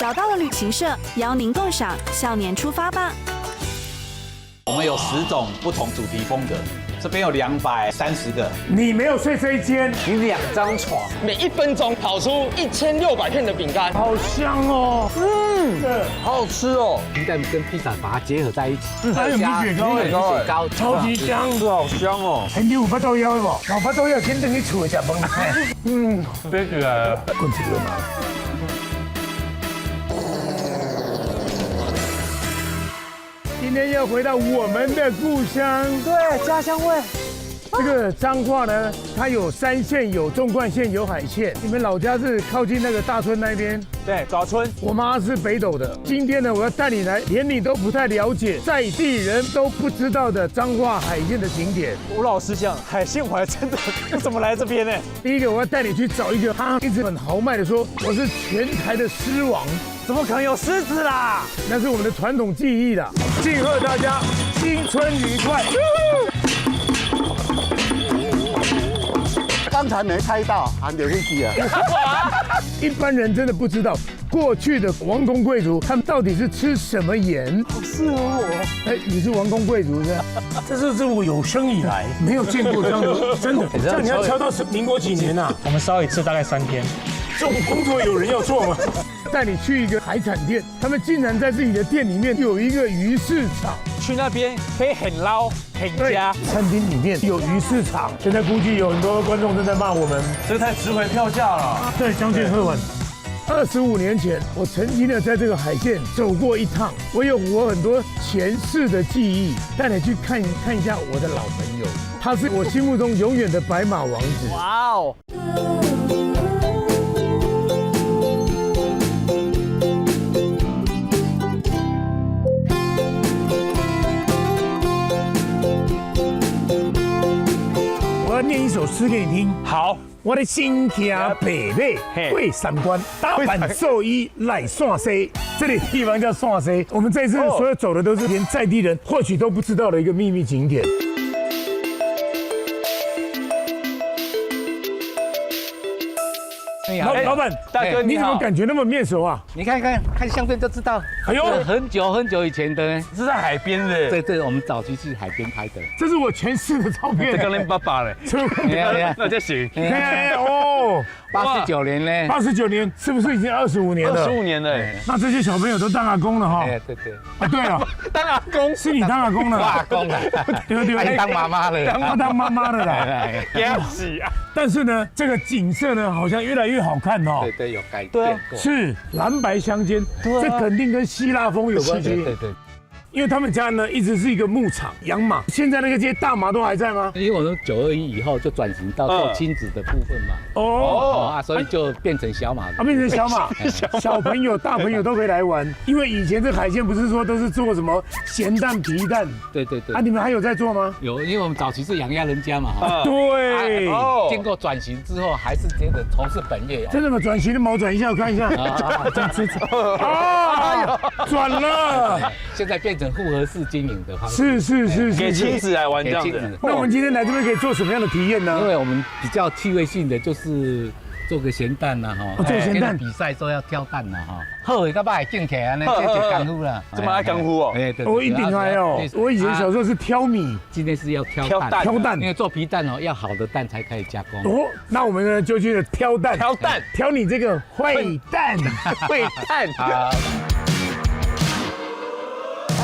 找到了旅行社，邀您共赏笑年出发吧。我们有10种不同主题风格，这边有230个。你没有睡这一间，你2张床，每1分钟跑出1600片的饼干，好香哦。好好吃哦。皮蛋跟披萨把它结合在一起，还有米血糕哎，米血糕超级香，好香哦。哎，你有巴豆腰无？老巴豆腰先等你厝食饭。飞起来了。滚几个嘛。今天要回到我们的故乡，对，家乡味。这个彰化呢，它有山线、有纵贯线、有海线。你们老家是靠近那个大村那边？对，早春。我妈是北斗的。今天呢，我要带你来连你都不太了解、在地人都不知道的彰化海线的景点。吴老师讲海鲜，我还真的不怎么来这边呢。第一个，我要带你去找一个，他一直很豪迈的说我是全台的狮王。怎么可能有狮子啦？那是我们的传统技艺啦。敬贺大家新春愉快！刚才没猜到，还有一集啊！一般人真的不知道，过去的王公贵族他们到底是吃什么盐？好适合我。哎，你是王公贵族是吧？这是我有生以来没有见过这样的，真的。这样你要敲到民国几年啊？我们烧一次大概3天。这种工作有人要做吗？带你去一个海产店，他们竟然在自己的店里面有一个鱼市场。去那边可以很捞很佳。餐厅里面有鱼市场，现在估计有很多观众正在骂我们，这太值回票价了。对，将近喝完。25年前，我曾经呢在这个海线走过一趟，我有很多前世的记忆，带你去看一下我的老朋友，他是我心目中永远的白马王子。哇哦！我要念一首诗给你听。好。我的心听北北过3关，打扮兽医来陕西。这里地方叫陕西。我们这次所有走的都是连在地人或许都不知道的一个秘密景点。老板，大哥你怎么感觉那么面熟啊？你看相片就知道。哎呦，很久以前的，是在海边的。对，我们早期是海边拍的。这是我前世的照片。这跟恁爸爸嘞。那就行。哦，89年呢？89年是不是已经25年了？25年了。那这些小朋友都当阿公了哈。对。啊，对了，当阿公是你当阿公了。阿公了。对，当妈妈了。他当妈妈了啦。恭喜啊！但是呢，这个景色呢，好像越来越好看哦。对，有改变过。是蓝白相间，这肯定跟希腊风有关系。对。因为他们家呢一直是一个牧场养马，现在那个这些大马都还在吗？因为我们921以后就转型到做亲子的部分嘛。所以就变成小马。变成小马，小朋友、大朋友都可以来玩。因为以前这海鲜不是说都是做什么咸蛋、皮蛋？对。啊，你们还有在做吗？有，因为我们早期是养鸭人家嘛。对。经过转型之后，还是觉得从事本业。真的吗？转型的毛转一下，我看一下。这样子。转了。现在变成复合式经营的方式，是给亲子来玩这样子。那我们今天来这边可以做什么样的体验呢？因为我们比较趣味性的就是做个咸蛋呐哈，做咸蛋比赛说要挑蛋呐哈，好的，到把进起来呢，这就功夫了。这么爱功夫哦？对。我一定爱哦。我以前小时候是挑米，今天是要挑蛋，因为做皮蛋哦，要好的蛋才可以加工。哦，那我们呢就去挑蛋，挑你这个坏蛋，坏蛋。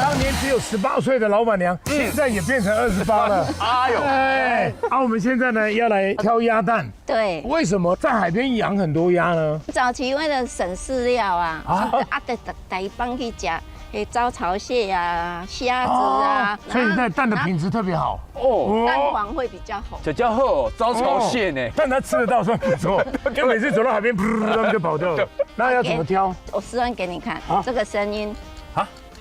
当年只有18岁的老板娘，现在也变成28了。哎呦！我们现在呢要来挑鸭蛋。对。为什么在海边养很多鸭呢？早期为了省饲料啊，得帮去夹，招潮蟹啊、虾子啊，所以你的蛋的品质特别好。蛋黄会比较好。这叫好招潮蟹呢，但它吃得到算不错。因为每次走到海边，噗，它们就跑掉了。那要怎么挑？我示范给你看，这个声音。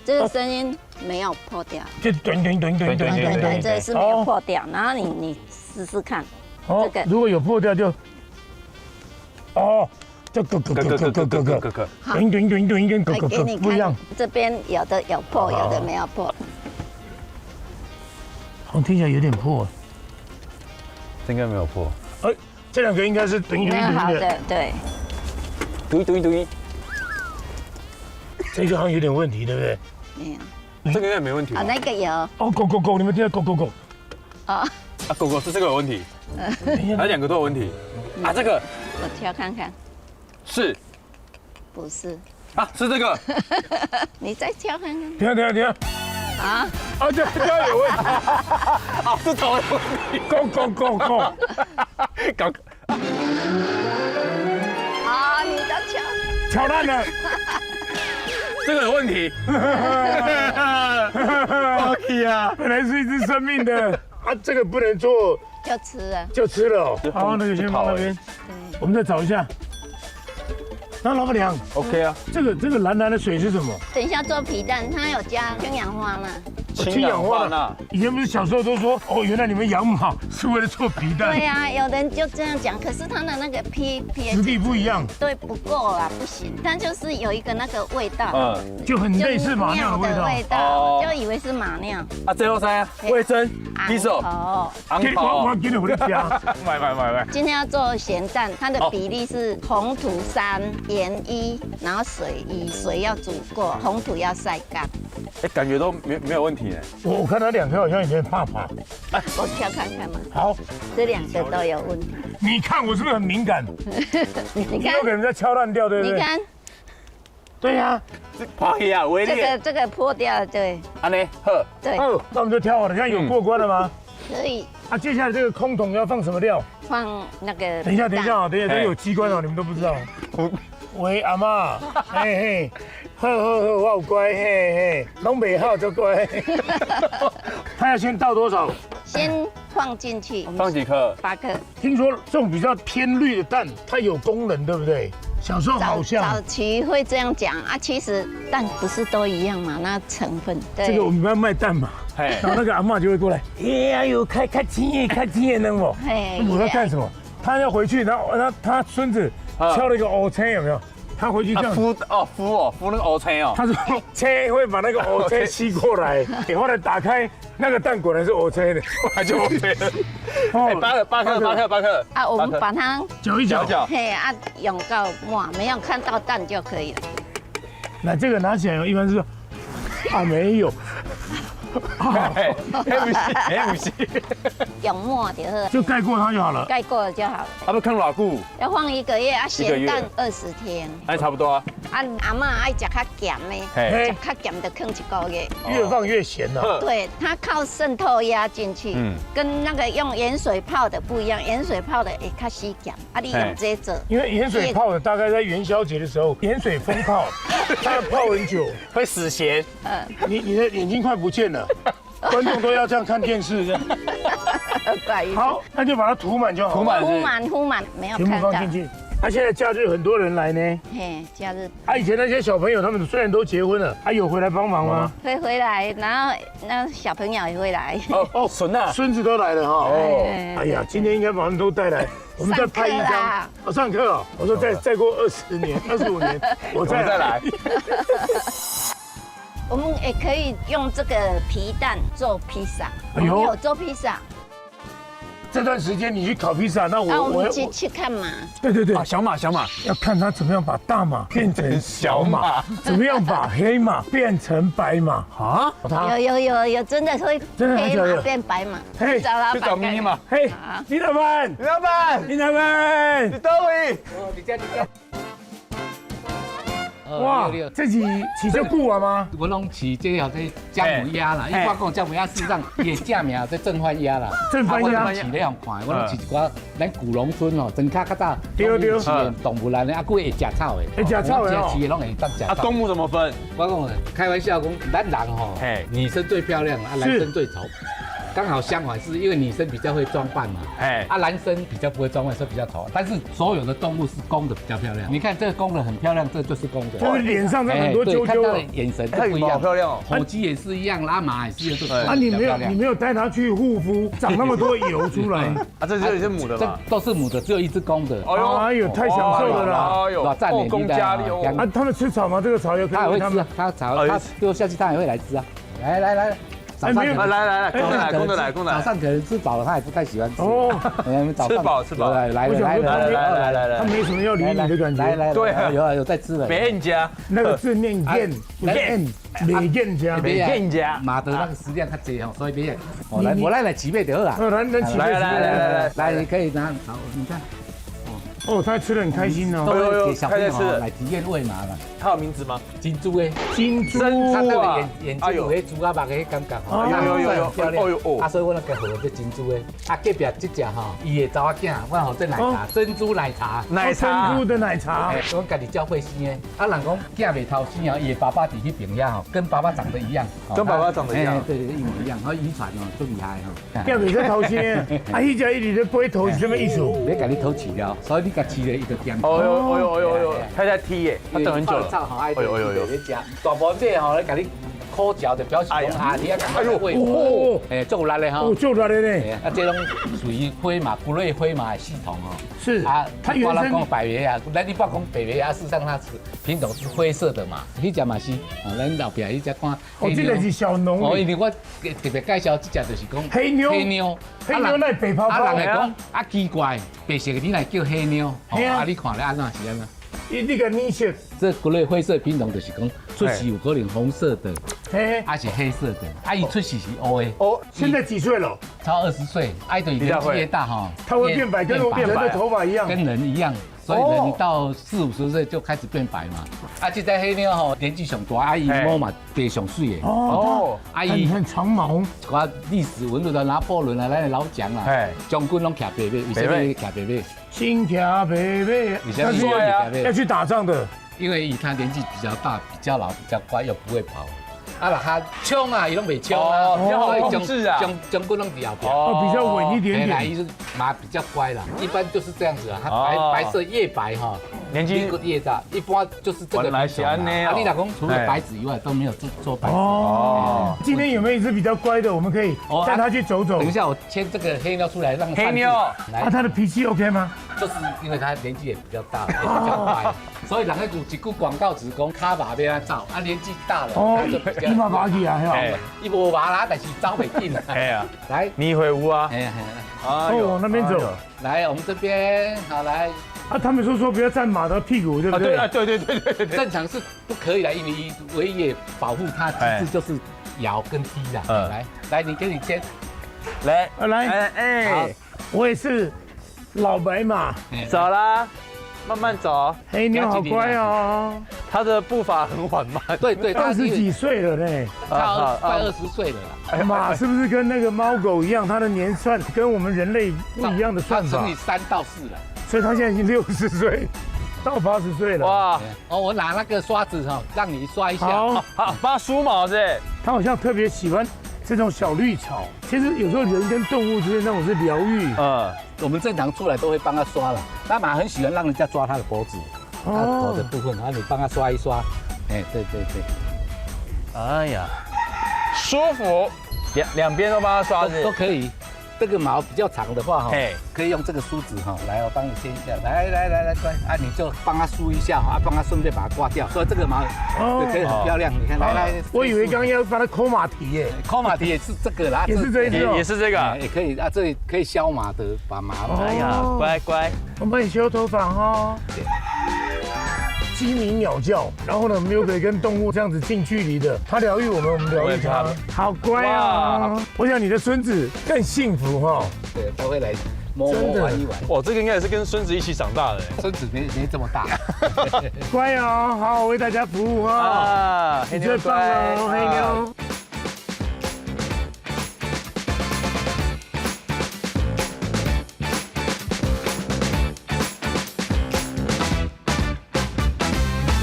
这个声音没有破掉，就对，这是没有破掉。然后你试试看，这个如果有破掉就，就咯，好，给你看，这边有的有破，有的没有破。我听起来有点破，应该没有破。这2个应该是没有好的，对。对。这个好像有点问题，对不对？没有。这个应该没问题吧。哦，那个有。哦，狗，你们听到狗。哦，啊，狗狗是这个有问题，还两个都有问题。啊，这个我挑看看，是不是？啊，是这个。你再挑看看。停下。啊，啊，这有问题。啊，是头有问题。狗。搞啊，你都挑。挑烂了。这个有问题。OK 啊，本来是一只生命的啊，这个不能做，就吃了。哦。好，那个先放那边，我们再找一下。那老板娘 OK 啊，这个蓝蓝的水是什么？等一下做皮蛋，它有加氢氧化钠。氢氧化钠。以前不是小时候都说，哦，原来你们养马是为了做皮蛋。对呀，有人就这样讲，可是它的那个 pH 质地不一样，对，不够啦，不行。它就是有一个那个味道，就很类似马尿的味道。哦，就以为是马尿。啊，最后3味噌、披手、昂头。我给你回家。买。今天要做咸蛋，它的比例是红土3，盐1，然后水1，水要煮过，红土要晒干。哎，感觉都没有问题呢。我看他两颗好像有点怕。我挑看看嘛。好，这两个都有问题。你看我是不是很敏感？你看又给人家敲烂掉，对不对？你看，对呀。破起啊，威力。这个破掉了，对。安尼好。对。哦，那我们就挑好了，现在有过关了吗？可以。啊，接下来这个空桶要放什么料？放那个。等一下，这有机关哦，你们都不知道。喂，阿妈，嘿，好，我有乖，嘿，拢袂好就乖。他要先倒多少？先放进去。放几颗？8颗。听说这种比较偏绿的蛋，它有功能，对不对？小时候好像早期会这样讲啊，其实蛋不是都一样嘛，那成分。对。这个我们要卖蛋嘛，然后那个阿嬷就会过来，哎呦，开天能不？我要干什么？他要回去，然后他孙子敲了一个欧车，有没有？他回去这样敷那个欧车哦。他说车会把那个欧车吸过来，后来打开那个蛋果然是欧车的，那就 OK 了。哎，8颗。啊，我们把它搅一搅。嘿啊，用到末，没有看到蛋就可以了。那这个拿起来一般是啊没有。不是，用末就好，就盖过它就好了。盖过了就好了。要不看偌久？要放1个月啊，咸蛋20天。哎，差不多啊。啊，阿嬷爱食较咸的，食较咸的放1个月。越放越咸了。对，它靠渗透压进去，跟那个用盐水泡的不一样，盐水泡的会较死咸，啊，你用这做。因为盐水泡的大概在元宵节的时候，盐水风泡，它要泡很久，会死咸。你的眼睛快不见了。观众都要这样看电视，这样。好，那就把它涂满就好。涂满，没有看到。全部放进去。他现在假日很多人来呢。嘿，假日。以前那些小朋友，他们虽然都结婚了，还有回来帮忙吗？会回来，然后那小朋友也会来。孙子都来了哈。哎呀，今天应该把他们都带来。我们再拍一张。上课哦。我说再过20年、25年，我再来。我们也可以用这个皮蛋做披萨。我们有做披萨。这段时间你去烤披萨，那我们去看马。对，小马要看他怎么样把大马变成小马，怎么样把黑马变成白马啊？有，真的会黑马变白马。嘿，去找咪咪嘛。嘿，李老板，你到位。你家。哇，这是饲只久啊吗？我拢饲这叫做姜母鸭啦，我讲姜母鸭事实上也正名叫正番鸭啦。正番鸭，我饲咧样看，我拢饲一寡咱古农村哦，真较早。对。饲动物栏的，啊，佫会食草的。会食草的哦。饲的拢会当食。啊，动物怎么分？我讲开玩笑讲，咱人吼，女生最漂亮，啊，男生最丑。刚好相反，是因为女生比较会装扮嘛，男生比较不会装扮，所以比较丑。但是所有的动物是公的比较漂亮。你看这个公的很漂亮，这就是公的。就是脸上很多揪揪。看它的眼神都不一样，好漂亮哦。火鸡也是一样，拉马也是一样。啊，你没有带它去护肤，长那么多油出来。啊，这是母的吗？这都是母的，只有一只公的。哎呦，太享受了啦！哎呦，后宫佳丽哦。啊，他们吃草吗？这个草也可以。他也会吃啊，他草，他丢下去，他也会来吃啊。来。早上来，早上可能吃饱了，他也不太喜欢吃。哦，早上吃饱，来，他没什么要理你的感觉。来，对，有在吃了。别人家那个字念燕，不是 N， 美燕家。别人家马德那个食量较济吼，所以别人。来几倍就好啦。来，你可以拿，好，你看。哦，他吃的很开心哦。都会给小朋友来体验喂马嘛。他有名字吗？金猪诶，金猪它那个眼睛有迄猪啊目的感觉吼，有漂亮。啊，所以我那个号叫金猪诶。啊，隔壁这只吼，伊的查某囝，我好做奶茶，珍珠奶茶，珍珠的奶茶。我家己教会生诶。啊，人讲囝袂偷生啊，伊的爸爸伫迄边遐吼，跟爸爸长得一样。跟爸爸长得一样。对，一模一样，然后遗传哦，最厉害吼。囝袂使偷生，啊，迄只一直在背头是什么意思？要甲你偷饲了，所以你甲饲了，伊就掂。哦，他在踢耶，他等很久了。大部分这吼，咧甲你烤嚼就表示讲啊，你啊赶快喂。做力的哈。做力的呢。啊，这种属于灰马骨类灰马的系统哦。是啊，它原生。讲百维啊，咱你不讲百维啊，事实上它是品种是灰色的嘛。迄只嘛是，咱后边迄只看。哦，这个是小农。哦，因为我特别介绍这只就是讲黑妞。黑妞那白泡泡。啊，人会讲啊奇怪，白色的你来叫黑妞。啊，你看咧安怎是安怎？那个泥色，这骨类灰色品种就是讲出世有可能红色的，还是黑色的，啊，伊出世是黑的。哦，现在几岁了？超20岁，爱的年纪越大哈，它会变白，跟人的头发一样，跟人一样。所以人到40、50岁就开始变白嘛。啊，这只黑妞吼年纪上大，阿姨毛嘛地上水的。哦，阿姨很长毛。我历史文物的拿破仑啊，咱的老将啊，将军拢骑白马，为什么骑白马？新骑白马，他是要去打仗的。因为他年纪比较大，比较老，比较乖，又不会跑。啊，那他冲啊，伊拢袂冲啊，比较好控制啊，将军拢比较比较稳一点点。伊是马比较乖啦，一般就是这样子啊，它白色越白哈，年纪越大，一般就是这个。原来是安尼啊，你老公除了白子以外都没有做白子。哦，今天有没有一只比较乖的？我们可以带它去走走。等一下，我牵这个黑妞出来，让黑妞。啊，它的脾气 OK 吗？就是因为它年纪也比较大，也比较乖，所以人家有一句广告词讲卡马要安走，啊年纪大了，他就比较。你马马去啊，伊无马啦，但是走袂紧。哎呀，来，你会有啊？哦，那边走。来，我们这边好来。啊，他们说不要站马的屁股，对不对？啊，对。正常是不可以的，因为唯一保护它机制就是摇跟踢啦。来，你跟你牵。来，好，我也是老白马，走啦。慢慢走，黑妞好乖哦，它的步伐很缓慢。对，20几岁了呢，它快20岁了啦。马是不是跟那个猫狗一样，它的年算跟我们人类不一样的算法？乘以3到4了，所以它现在已经60岁，到80岁了。哇！哦，我拿那个刷子哈，让你刷一下。好，帮它梳毛是。它好像特别喜欢这种小绿草。其实有时候人跟动物之间那种是疗愈。我们正常出来都会帮他刷了，那马很喜欢让人家抓他的脖子，他头的部分，然后你帮他刷一刷，对。哎呀，舒服，两边都帮他刷都可以。这个毛比较长的话哈，可以用这个梳子哈，来我帮你牵一下，来，乖，啊你就帮他梳一下哈，帮他顺便把它刮掉，所以这个毛可以很漂亮。你看，来，我以为刚刚要帮他抠马蹄耶，抠马蹄也是这个啦，也是这一种，也是这个，也可以啊，这里可以削马的，把马。哎呀，乖，我帮你修头发哈。鸡鸣鸟叫，然后呢，我们又可以跟动物这样子近距离的，它疗愈我们，我们疗愈它，好乖啊！我想你的孙子更幸福哈。对，他会来摸玩一玩。哇，这个应该也是跟孙子一起长大的。孙子没这么大。乖哦，好，为大家服务哈。黑妞最棒了，黑妞。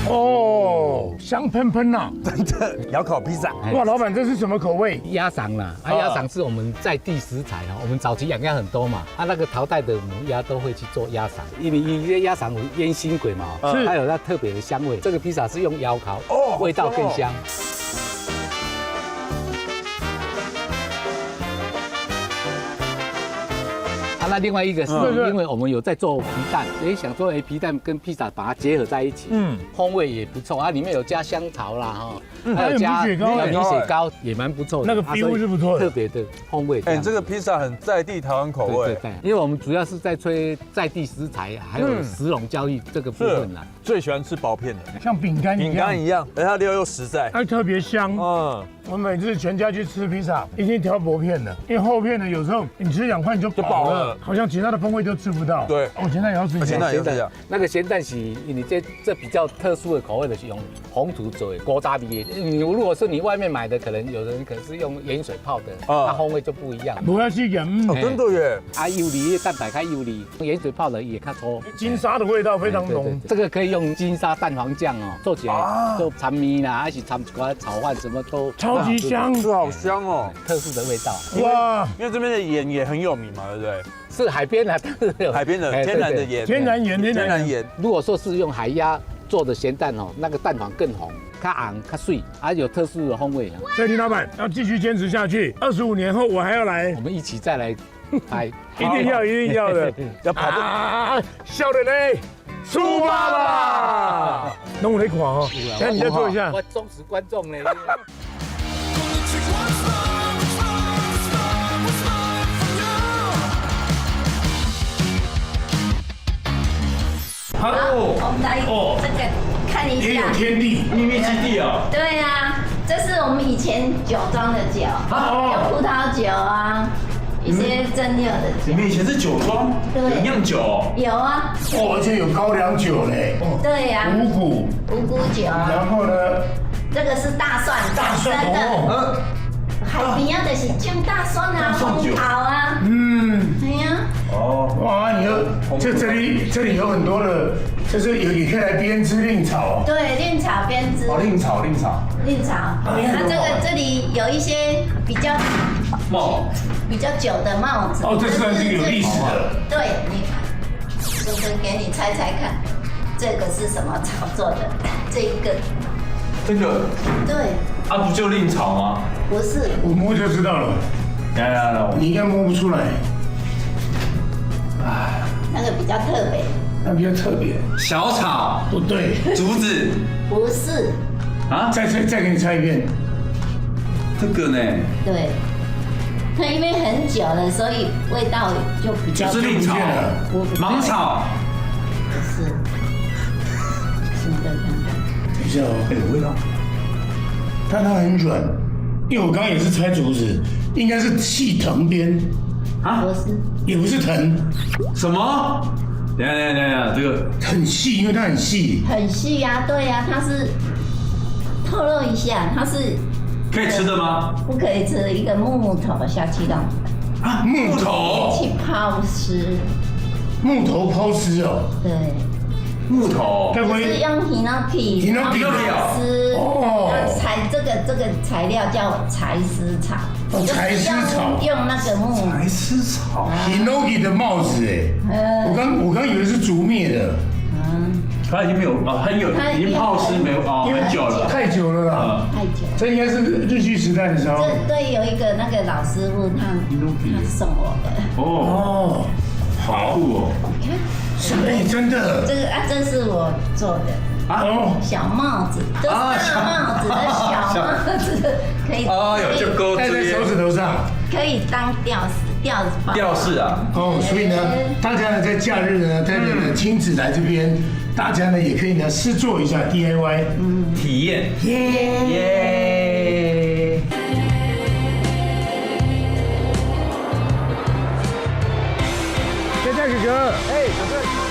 哦，香喷喷呐！真的，窑烤披萨。哇，老板，这是什么口味？鸭肠啦，鸭肠是我们在地食材哈。我们早期养鸭很多嘛，那个淘汰的母鸭都会去做鸭肠，因为一些鸭肠有烟熏鬼嘛，它有它特别的香味。这个披萨是用窑烤，味道更香。那另外一个是对因为我们有在做皮蛋，也想说皮蛋跟披萨把它结合在一起，风味也不错啊，里面有加香桃啦哈，还有加米血糕也蛮不错的，那个 feel 是不错的，特别的风味。哎，这个披萨很在地台湾口味，对，因为我们主要是在吹在地食材，还有食农教育这个部分啦。最喜欢吃薄片的，像饼干一样，而它料又实在，它特别香。我每次全家去吃披萨，一定挑薄片的，因为厚片的有时候你吃2块你就饱了，好像其他的风味都吃不到。对，我咸蛋也要吃，咸蛋也要吃。那个咸蛋是你这比较特殊的口味的，是用红土做的锅渣皮。你如果是你外面买的，可能有人可能是用盐水泡的，它风味就不一样。不要去盐，真的耶。油梨蛋白较油梨，盐水泡的也较粗。金沙的味道非常浓。这个可以用金沙蛋黄酱哦，做起来做掺米啦，还是掺一块炒饭，什么都超级香，这好香哦，特殊的味道。哇，因为这边的盐也很有名嘛，对不对？是海边的，海边的天然的盐，天然盐。如果说是用海鸭做的咸蛋哦，那个蛋黄更红，较红、较碎，还有特殊的风味。所以林老板要继续坚持下去，25年后我还要来，我们一起再来拍，一定要的，要跑步。笑脸嘞，出发吧！弄我那款哦，来你再做一下。我忠实观众呢。我们来这个看一也有下天地秘密基地哦。对啊，这是我们以前酒庄的酒，有葡萄酒啊，一些蒸馏的酒。你们以前是酒庄，对，酿酒。有啊。而且有高粱酒嘞。对呀。五谷酒啊。然后呢？这个是大蒜，真的。海边啊，就是种大蒜啊，红桃啊。对呀。哇，这里有很多的，就是也可以来编织令草。对，令草编织。令草。它这里有一些比较久的帽子。这算是有历史的。对，你看，就是给你猜猜看，这个是什么草做的？这个。对。不就令草吗？不是。我摸就知道了。来，你应该摸不出来。那个比较特别。小草？不对。竹子？不是。再给你猜一遍。这个呢？对。它因为很久了，所以味道就比较。就是令草。芒草？不是。试着看看。等一下有味道。但它很软，因为我刚刚也是猜竹子，应该是细藤编。不是。也不是藤。什么？等下，这个很细，因为它很细。很细呀，对呀，它是透露一下，它是可以吃的吗？不可以吃，一个木头下去的。木头去抛尸。木头抛尸哦。对。木头。就是用hinoki抛尸。采这个材料叫柴丝草。柴丝草。用那个木。柴丝草。hinoki 的帽子哎。我刚以为是竹篾的。它已经没有已经泡湿没有很久了。太久了啦。太久。这应该是日据时代的时候。对，有一个那个老师傅他送我的。好酷哦。真的。这是我做的。小帽子，都是大帽子的小帽子，可以。就钩戴在手指头上。可以当吊饰啊。所以呢，大家呢在假日呢，带着亲子来这边，大家呢也可以呢试做一下 DIY，体验。哥哥，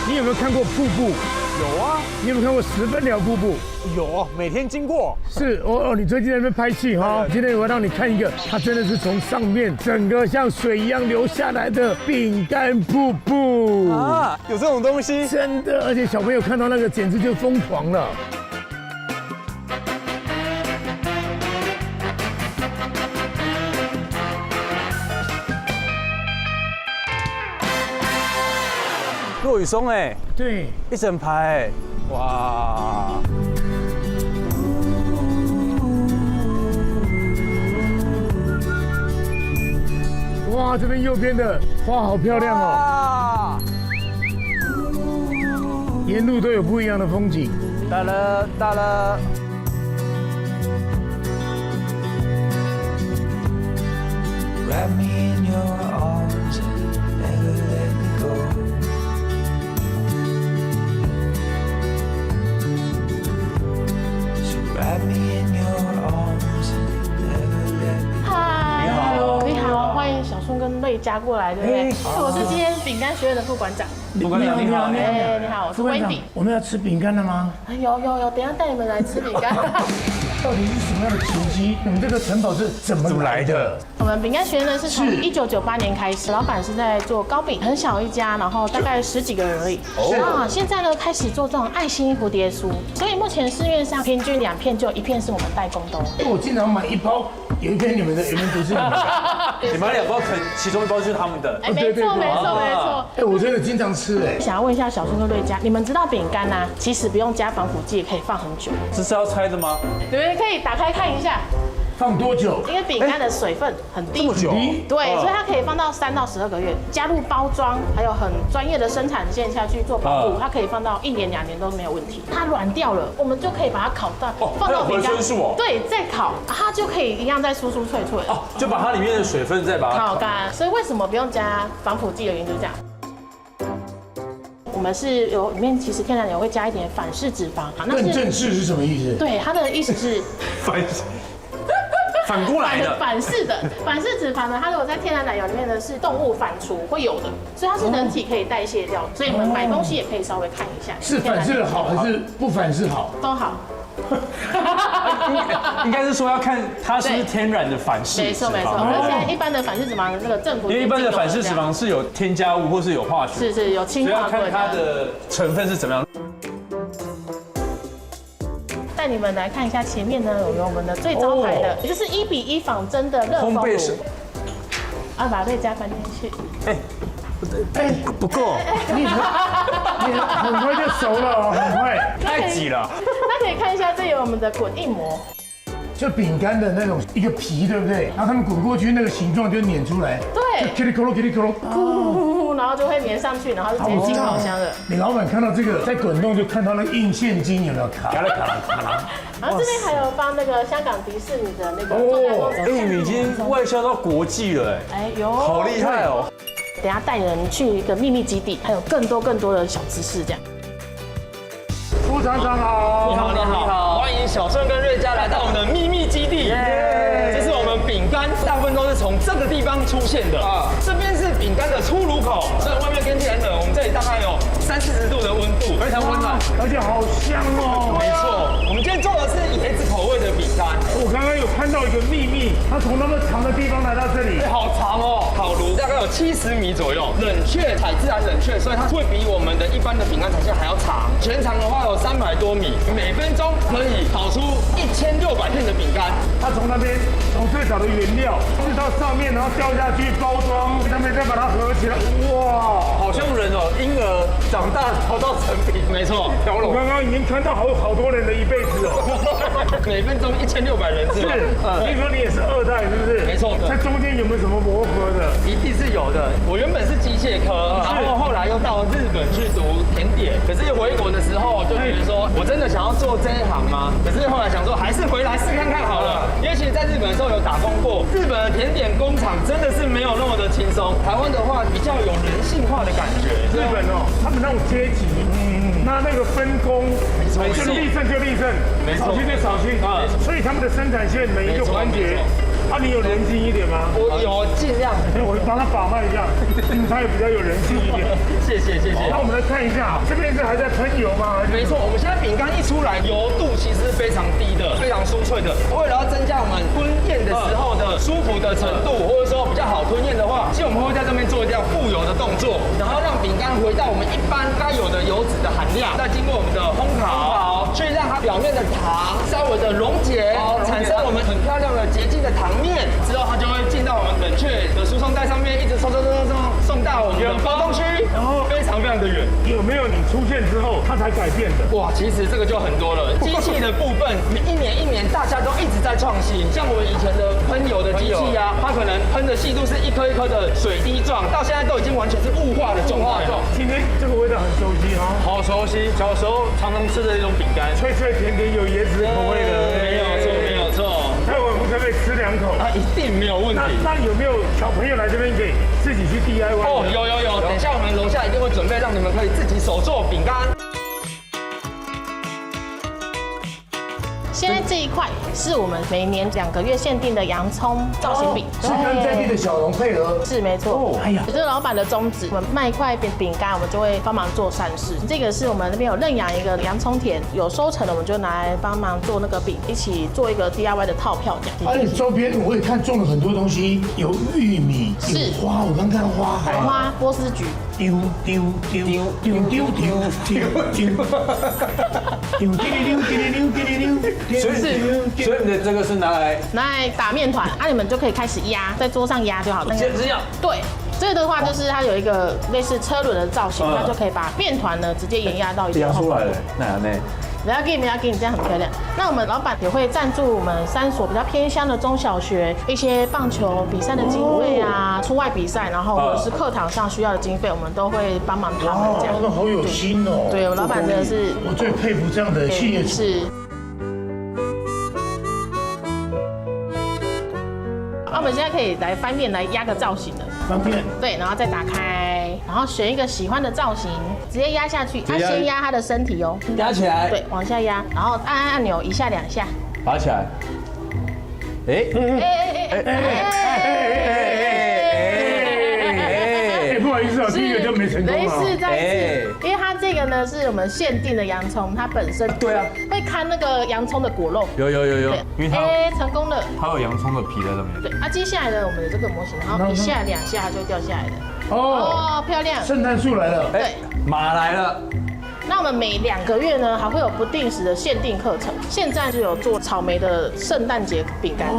你有没有看过瀑布？有啊。你有没有看过10分寮瀑布？有，每天经过。是你最近在那边拍戏哈？今天我要让你看一个，它真的是从上面整个像水一样流下来的饼干瀑布啊！有这种东西？真的，而且小朋友看到那个简直就疯狂了。落羽松哎，对，一整排哎，哇！哇，这边右边的花好漂亮哦，沿路都有不一样的风景。到了，到了。Wrap me in your arms and never let me go. So wrap me in your arms and never let me go. 嗨，你好，欢迎小顺跟瑞佳过来，对不对？我是今天饼干学院的副馆长。你好，你好，哎，你好，我是副馆长 Wendy。我们要吃饼干了吗？有，等一下带你们来吃饼干。到底是什么样的奇迹？你们这个城堡是怎么来的？我们饼干学院呢是从1998年开始，老板是在做糕饼，很小一家，然后大概10几个人而已。那现在呢开始做这种爱心蝴蝶酥，所以目前市面上平均2片就1片是我们代工的。我经常买一包，有一片你们的，有一片不是你们的。你买2包，其中1包就是他们的。哎，没错。哎，我真的经常吃哎。想要问一下小顺跟瑞佳，你们知道饼干呢，其实不用加防腐剂也可以放很久。这是要拆的吗？你们可以打开看一下。放多久？因为饼干的水分很低，这么久？对，所以它可以放到3到12个月。加入包装，还有很专业的生产线下去做保护，它可以放到1年2年都没有问题。它软掉了，我们就可以把它烤到，放到饼干，对，再烤，它就可以一样再酥酥脆脆。哦，就把它里面的水分再把它烤干。所以为什么不用加防腐剂的原因就是这样。我们是有里面其实天然油会加一点反式脂肪，更正式是什么意思？对，它的意思是反过来的反式脂肪呢，它如果在天然奶油里面呢是动物反刍会有的，所以它是人体可以代谢掉，所以我们买东西也可以稍微看一下。是反式好还是不反式好？都好。应该是说要看它是不是天然的反式脂肪。没错。而且一般的反式脂肪的那个政府，因为一般的反式脂肪是有添加物或是有化学，是有氢化过的。所以要看它的成分是怎么样。带你们来看一下前面呢，有我们的最招牌的，也就是1:1仿真的热风炉。把瑞佳搬进去。不够，你很快就熟了哦，很快。太挤了。那可以看一下，这有我们的滚印膜。就饼干的那种一个皮，对不对？然后他们滚过去，那个形状就碾出来。对。叽里咕噜，叽里咕噜，然后就会粘上去，然后就直接进烤箱了。你老板看到这个在滚动，就看到那个印现金有没有卡？然后这边还有放那个香港迪士尼的那个做代工。哎，你已经外销到国际了，哎，好厉害哦！等下带人去一个秘密基地，还有更多的小知识这样。副厂长好，你好，欢迎小顺跟瑞佳来到我们的秘密基地。这是我们饼干，大部分都是从这个地方出现的啊。这边是饼干的出炉口，虽然外面天气很冷，我们这里大概有30-40度的温度，非常温暖，而且好香哦。没错，我们今天做的是椰子口味的饼干。我刚刚有看到一个秘密，它从那么长的地方来到这里，好长哦。烤炉大概有70米左右，冷却采自然冷却，所以它会比我们的一般的饼干产线还要长。全长的话有300多米，每分钟可以烤出1600片的饼干。它从那边从最早的原料制到上面，然后掉下去包装，上面再把它合起来。哇，好像人哦，婴儿长大熬到成品，没错。我刚刚已经看到好多人的一辈子哦，每分钟1600人次。是，听说你也是2代，是不是？没错。在中间有没有什么磨合的？一定是有的。我原本是机械科，然后后来又到日本去读甜点，可是回国的时候就觉得说，我真的想要做这一行吗？可是后来想说，还是回来试看看好了。因为其实在日本的时候有打工过，日本的甜点工厂真的是没有那么的轻松。台湾的话比较有人性化的感觉。日本哦，他们那种阶级，那个分工，就立正就立正，扫兴就扫兴啊，所以他们的生产线每一个环节。你有人性一点吗？我有尽量，我帮他把脉一下，他也比较有人性一点。谢谢。那我们来看一下，这边是还在喷油吗？没错，我们现在饼干一出来，油度其实是非常低的，非常酥脆的。为了要增加我们吞咽的时候的舒服的程度，或者说比较好吞咽的话，其实我们会在这边做一条复油的动作，然后让饼干回到我们一般该有的油脂的含量，再经过我们的烘烤，去让它表面的糖稍微的溶解，产生我们很漂亮的结晶的糖面，之后它就会进到我们冷却的输送带上面，一直送到我们的包装区，然后非常样的远？有没有你出现之后它才改变的？哇，其实这个就很多了。机器的部分，一年大家都一直在创新。像我以前的喷油的机器啊，它可能喷的细度是一颗一颗的水滴状，到现在都已经完全是雾化的状态。今天这个味道很熟悉哈，好熟悉，小时候常常吃的那种饼干，脆脆甜甜有椰子口味的，没有错，没有错。那我们可不可以吃2口？它一定没有问题。那有没有小朋友来这边可以自己去 DIY？ 哦，有，等一下我们楼下一定会准备让你们可以自己手做饼干。现在这一块是我们每年2个月限定的洋葱造型饼，是跟在地的小农配合，是没错。哎呀，这是老板的宗旨，我们卖一块饼干，我们就会帮忙做善事。这个是我们那边有认养一个洋葱田，有收成的我们就拿来帮忙做那个饼，一起做一个 DIY 的套票这样。而且周边我也看种了很多东西，有玉米，有花，我刚看到花，红花、波斯菊。丢，所以你的这个是拿来打面团，你们就可以开始压，在桌上压就好了。这样。对。这个的话就是它有一个类似车轮的造型，它就可以把面团呢直接延压到一压出来了，那样呢？不要给，这样很漂亮。那我们老板也会赞助我们3所比较偏乡的中小学一些棒球比赛的经费啊，出外比赛，然后或者是课堂上需要的经费，我们都会帮忙他们这样。那好有心哦。对，我老板真的是，我最佩服这样的企业主。是。那我们现在可以来翻面来压个造型了。翻面。对，然后再打开，然后选一个喜欢的造型，直接压下去。先压他的身体哦。压起来。对，往下压，然后按钮1下2下。拔起来。不好意思啊，第一个就没成功了。没事，再一次，因为它这个呢是我们限定的洋葱，它本身对啊会看那个洋葱的果肉。有，因为它成功了，它有洋葱的皮在上面。对，接下来呢，我们的这个模型，然后1下2下它就掉下来的。哦，漂亮，圣诞树来了。对，马来了。那我们每2个月呢，还会有不定时的限定课程。现在就有做草莓的圣诞节饼干，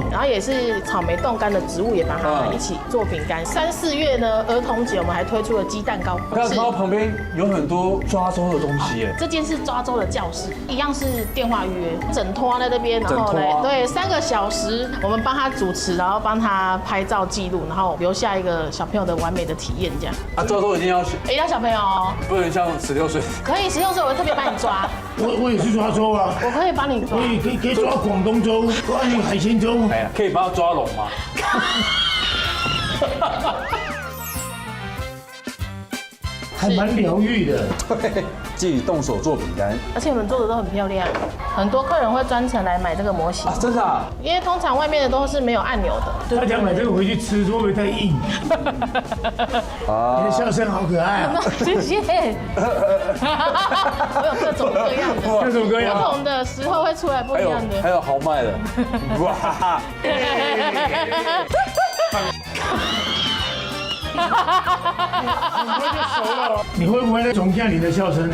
然后也是草莓冻干的植物，也把它一起做饼干。3、4月呢，儿童节我们还推出了鸡蛋糕。看到旁边有很多抓周的东西耶。这间是抓周的教室，一样是电话预约，整拖在那边，然后呢，对，3个小时，我们帮他主持，然后帮他拍照记录，然后留下一个小朋友的完美的体验，这样。抓周一定要要小朋友哦，不能像16岁。可以16岁，我会特别帮你抓。我也是抓周啊，我可以帮你抓。可以抓广东周，抓那个海鲜周。哎呀，可以帮他抓龙吗？还蛮疗愈的。对，自己动手做饼干，而且我们做的都很漂亮，很多客人会专程来买这个模型啊，真的啊？因为通常外面的都是没有按钮的。大家买这个回去吃，会不会太硬？你的笑声好可爱啊！谢谢。我有各种各样的，各种各样，不同的时候会出来不一样的。还有豪迈的，哇！很快就熟了。你会不会在总下你的笑声？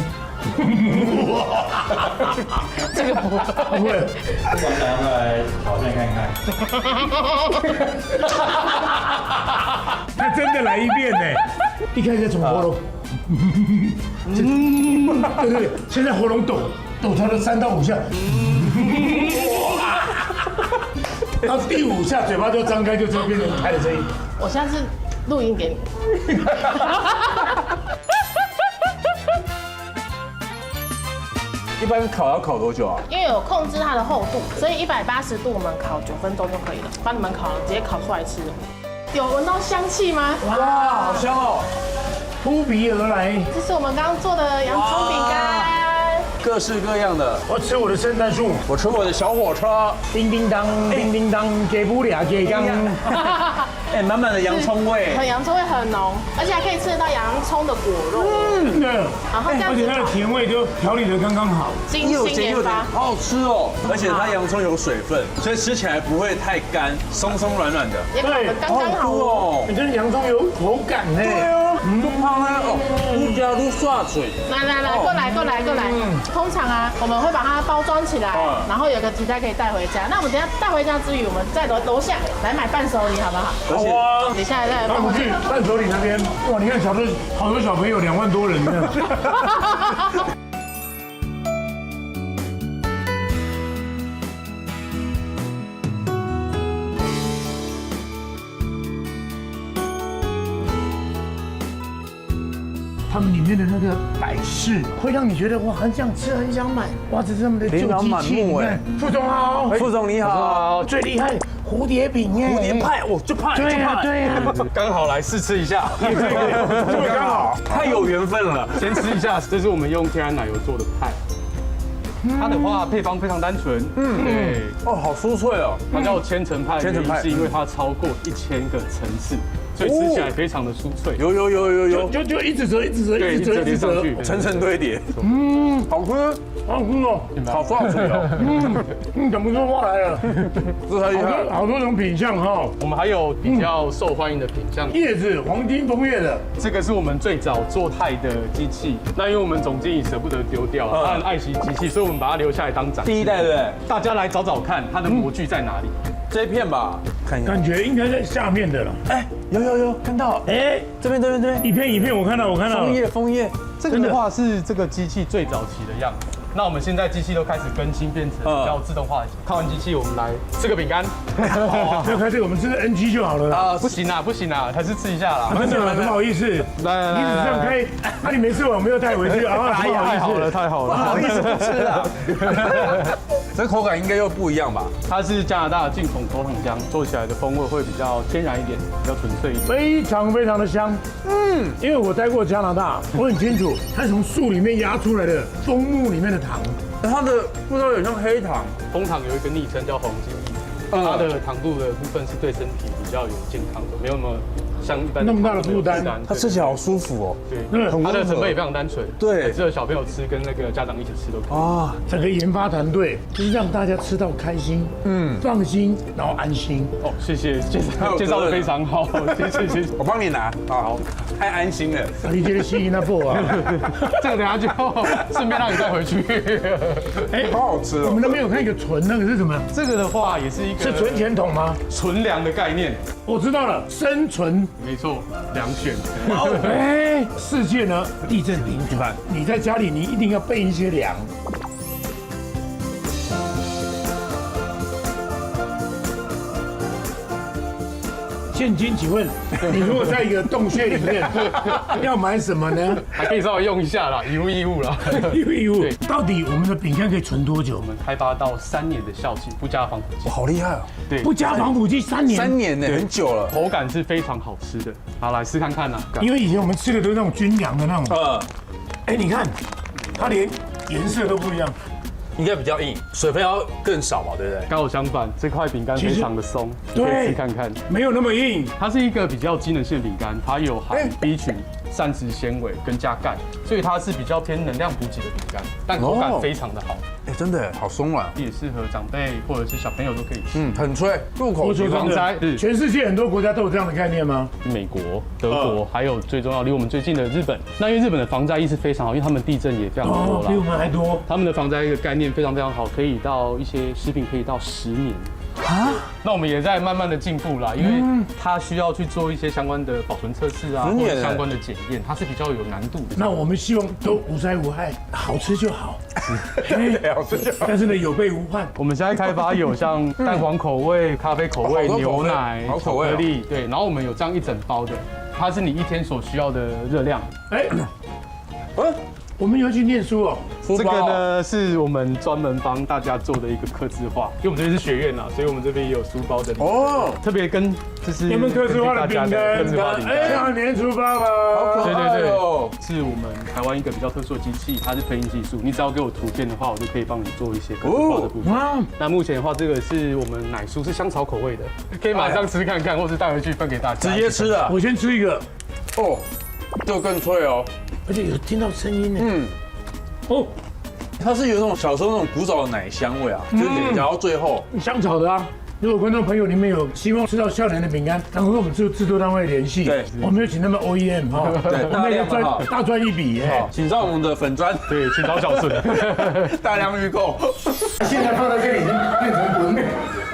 这个不会。不管想要来挑战看看。他真的来一遍呢，一开始从喉咙，对，现在喉咙抖他的3到5下，到第5下嘴巴就张开，就变成开的声音。我下次录音给你。一般烤要烤多久啊？因为有控制它的厚度，所以180度我们烤9分钟就可以了，帮你们烤了，直接烤出来吃了。有闻到香气吗？哇，好香哦！扑鼻而来。这是我们刚刚做的洋葱饼干，各式各样的。我吃我的圣诞树，我吃我的小火车。叮叮当，叮叮当，给不了，给刚。哎，满满的洋葱味，洋葱味很浓，而且还可以吃得到洋葱的果肉。对。然后这样子，而且它的甜味就调理得刚刚好，又咸又甜，好好吃哦。而且它洋葱有水分，所以吃起来不会太干，松松软软的。对，刚刚好哦。你跟洋葱有口感呢。对啊。都胖啊哦，愈加愈刷嘴。来，过来。通常啊，我们会把它包装起来，然后有个提袋可以带回家。那我们等下带回家之余，我们在楼下来买伴手礼，好不好？好啊。等一下再来我们去伴手礼那边，哇，你看好多小朋友2万多人这样。他们里面的那个摆饰，会让你觉得哇，很想吃，很想买。哇，这是他们的旧机器，你看，副总好，副总你好，最厉害蝴蝶饼耶，蝴蝶派，我就派，对呀，刚好来试吃一下，这么刚好，太有缘分了。先吃一下，这是我们用天然奶油做的派。它的话配方非常单纯，对，哦，好酥脆哦，它叫千层派，是因为它超过1000个层次，所以吃起来非常的酥脆。有，就一直折，对，一直叠上去，层堆叠，好吃，好吃哦，好刷嘴哦，讲不出话来了，这太厉害了，好多种品相哈。我们还有比较受欢迎的品相，叶子黄金枫叶的，这个是我们最早做钛的机器，那因为我们总经理舍不得丢掉，他很爱惜机器，所以我们把它留下来当展示。第一代对不对？大家来找找看，它的模具在哪里？这一片吧，看一下，感觉应该在下面的了。哎，有看到，哎，这边，一片，我看到。枫叶，这个的话是这个机器最早期的样子。那我们现在机器都开始更新，变成比较自动化型。看完机器，我们来吃个饼干。就开始我们吃 NG 就好了啦。不行啦，还是吃一下啦。真的很不好意思，来，你只这样开，你没吃完我们又带回去啊，太好了，不好意思不吃了。这口感应该又不一样吧？它是加拿大的进口口糖浆，做起来的风味会比较天然一点，比较纯粹一点，非常的香。因为我待过加拿大，我很清楚，它是从树里面压出来的枫木里面的糖，它的味道有点像黑糖。枫糖有一个昵称叫黄金益，它的糖度的部分是对身体比较有健康的，没有那么像一般那么大的负担。它吃起来好舒服哦。对，它的成本也非常单纯，对，适合小朋友吃，跟那个家长一起吃都可以。啊，整个研发团队就是让大家吃到开心，放心，然后安心。哦，谢谢，介绍的非常好，谢谢。我帮你拿，好，太安心了。你觉得吸引那不啊？这个等下就顺便让你带回去。哎，好好吃哦。我们那边有看一个存，那个是什么？这个的话也是一个是存钱筒吗？存粮的概念。我知道了，生存。没错，粮选。哎，世界呢地震频传，你在家里你一定要备一些粮。现金，请问你如果在一个洞穴里面，要买什么呢？还可以稍微用一下啦，以物易物啦。义务。到底我们的饼干可以存多久？我们开发到3年的效期，不加防腐剂。哇，好厉害哦！对，不加防腐剂3年。3年呢，很久了。口感是非常好吃的。好，来试看看啦。因为以前我们吃的都是那种军粮的那种。哎，你看，它连颜色都不一样。应该比较硬，水分要更少吧，对不对？刚好相反，这块饼干非常的松，可以吃看看。没有那么硬，它是一个比较机能性的饼干，它有含 B 群、膳食纤维跟加钙，所以它是比较偏能量补给的饼干，但口感非常的好。哎，真的好松软，也适合长辈或者是小朋友都可以吃。很脆，入口即化。全世界很多国家都有这样的概念吗？美国、德国，还有最重要离我们最近的日本。那因为日本的防灾意识非常好，因为他们地震也非常多啦，比我们还多。他们的防灾一个概念非常好，可以到一些食品可以到10年。啊，那我们也在慢慢的进步啦，因为它需要去做一些相关的保存测试啊，或者相关的检验，它是比较有难度的。那我们希望都无灾无害，好吃就好。好吃就好。但是呢，有备无患。我们现在开发有像蛋黄口味、咖啡口味、牛奶、巧克力，对，然后我们有这样一整包的，它是你一天所需要的热量。我们要去念书哦。这个呢是我们专门帮大家做的一个客制化，因为我们这边是学院啦，所以我们这边也有书包的哦，特别跟就是你们客制化的饼干，大年初八吧，好可爱哦！是我们台湾一个比较特殊的机器，它是配音技术，你只要给我图片的话，我就可以帮你做一些客制化的部分。那目前的话，这个是我们奶酥是香草口味的，可以马上吃看看，或是带回去分给大家。直接吃啊！我先吃一个，就更脆哦。而且有听到声音呢。它是有那种小时候那种古早的奶香味啊，就是咬到最后香草的啊。如果观众朋友你们有希望吃到笑脸的饼干，赶快跟我们制作单位联系。对，我们有请他们 OEM 哈，对，我们要大赚一笔耶。请上我们的粉专，对，请找小顺，大量预购。现在放在这里已经变成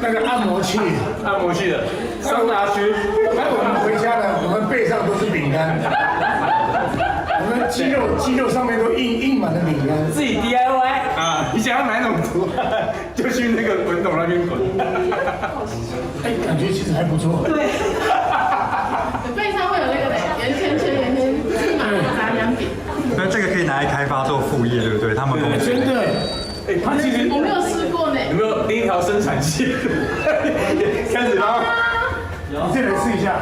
那个按摩器，按摩器的桑拿区。来，我们回家呢，我们背上都是饼干，我们肌肉上面都印满了饼干，自己 DIY 啊！你想要哪种图案，就去那个滚筒那边滚。哎，感觉其实还不错。对，背上会有那个圆圈圈、圆圈芝麻杂粮饼。那这个可以拿来开发做副业，对不对？他们公司真的，哎，他其实我没有试过呢。有没有另一条生产线？开始吗？你再来试一下，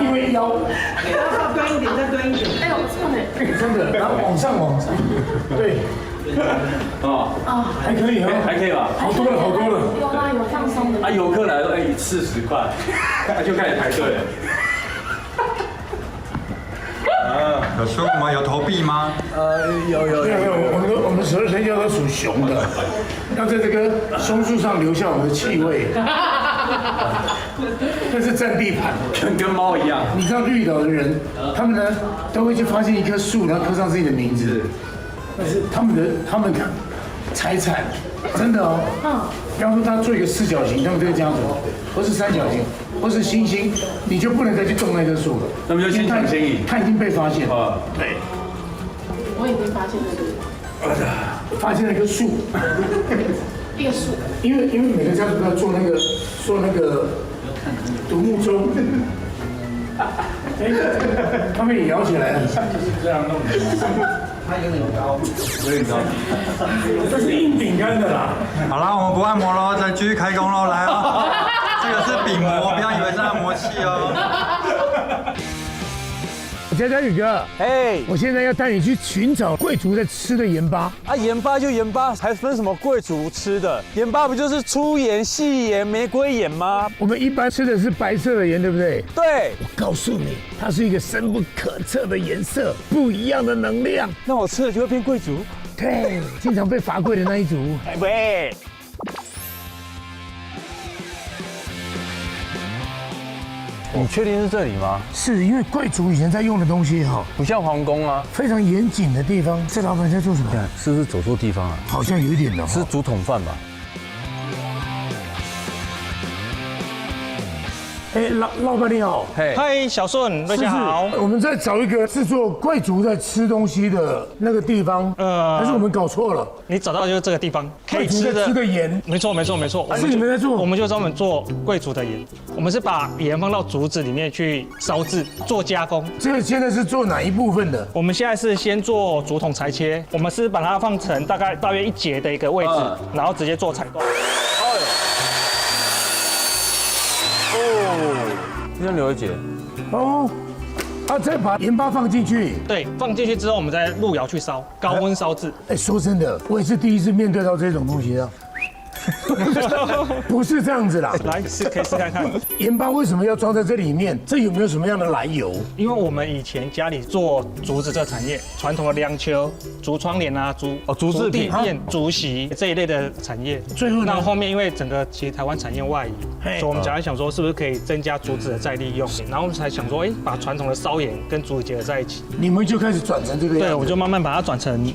因为腰，再端一点，再端一点。哎呦，不错呢。真的，然后往上，对，还可以啊，还可以吧？好多了。有啊，有放松的。啊，游客来说，哎，一次10块，就开始排队了。有舒服吗？有投币吗？有，我们12生肖都属熊的，要在这个松树上留下我们的气味。这是占地盘，跟猫一样。你知道绿岛的人，他们呢都会去发现一棵树，然后刻上自己的名字，那是他们的财产，真的哦。比方说他做一个4角形，他们这个家族，或是3角形，或是星星，你就不能再去动那棵树了。那么就先抢先赢，他已经被发现了。对，我已经发现了发现了一棵树，一个树。因为每个家族都要做那个独木舟，他们也摇起来了。这样弄的，它有点高，这是硬饼干的啦。好啦，我们不按摩喽，再继续开工喽，来哦。这个是饼模，不要以为是按摩器哦。佳宇哥，我现在要带你去寻找贵族在吃的盐巴啊，盐巴就盐巴，还分什么贵族吃的？盐巴不就是粗盐、细盐、玫瑰盐吗？我们一般吃的是白色的盐，对不对？对。我告诉你，它是一个深不可测的颜色，不一样的能量。那我吃了就会变贵族？对，经常被罚跪的那一族。喂。你确定是这里吗？是因为贵族以前在用的东西哈，不像皇宫啊，非常严谨的地方。这老板在做什么？是不是走错地方了？好像有一点的，是竹筒饭吧？哎，老板你好，嗨，小顺，大家好。我们在找一个制作贵族在吃东西的那个地方，还是我们搞错了？你找到就是这个地方，可以吃的盐，没错。是你们在做？我们就专门做贵族的盐，我们是把盐放到竹子里面去烧制做加工。这个现在是做哪一部分的？我们现在是先做竹筒裁切，我们是把它放成大约1节的一个位置，然后直接做采购。这样留一节。再把盐巴放进去。对，放进去之后，我们再入窑去烧，高温烧制。哎，说真的，我也是第一次面对到这种东西啊。不是这样子啦，来可以试看看。盐巴为什么要装在这里面？这有没有什么样的来由？因为我们以前家里做竹子这产业，传统的梁丘、竹窗帘啊、竹制品、竹席这一类的产业。最后那后面因为整个其实台湾产业外移，所以我们想说是不是可以增加竹子的再利用，然后我们才想说，把传统的烧盐跟竹子结合在一起。你们就开始转成这个样子？对，我就慢慢把它转成。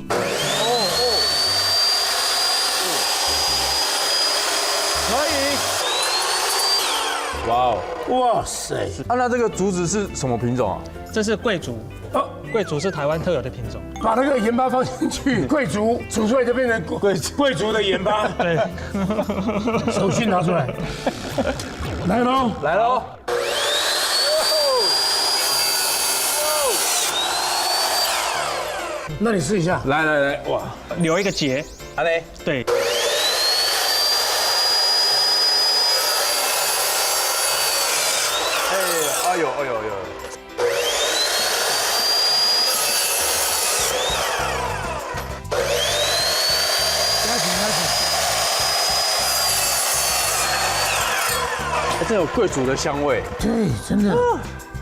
哇塞！那这个竹子是什么品种啊？这是贵族。贵族是台湾特有的品种。把那个盐巴放进去，贵族煮出来就变成贵族的盐巴。对。手续拿出来。来喽！那你试一下。来，哇，留一个结。嘞，对。哎呦！这有贵族的香味。对，真的。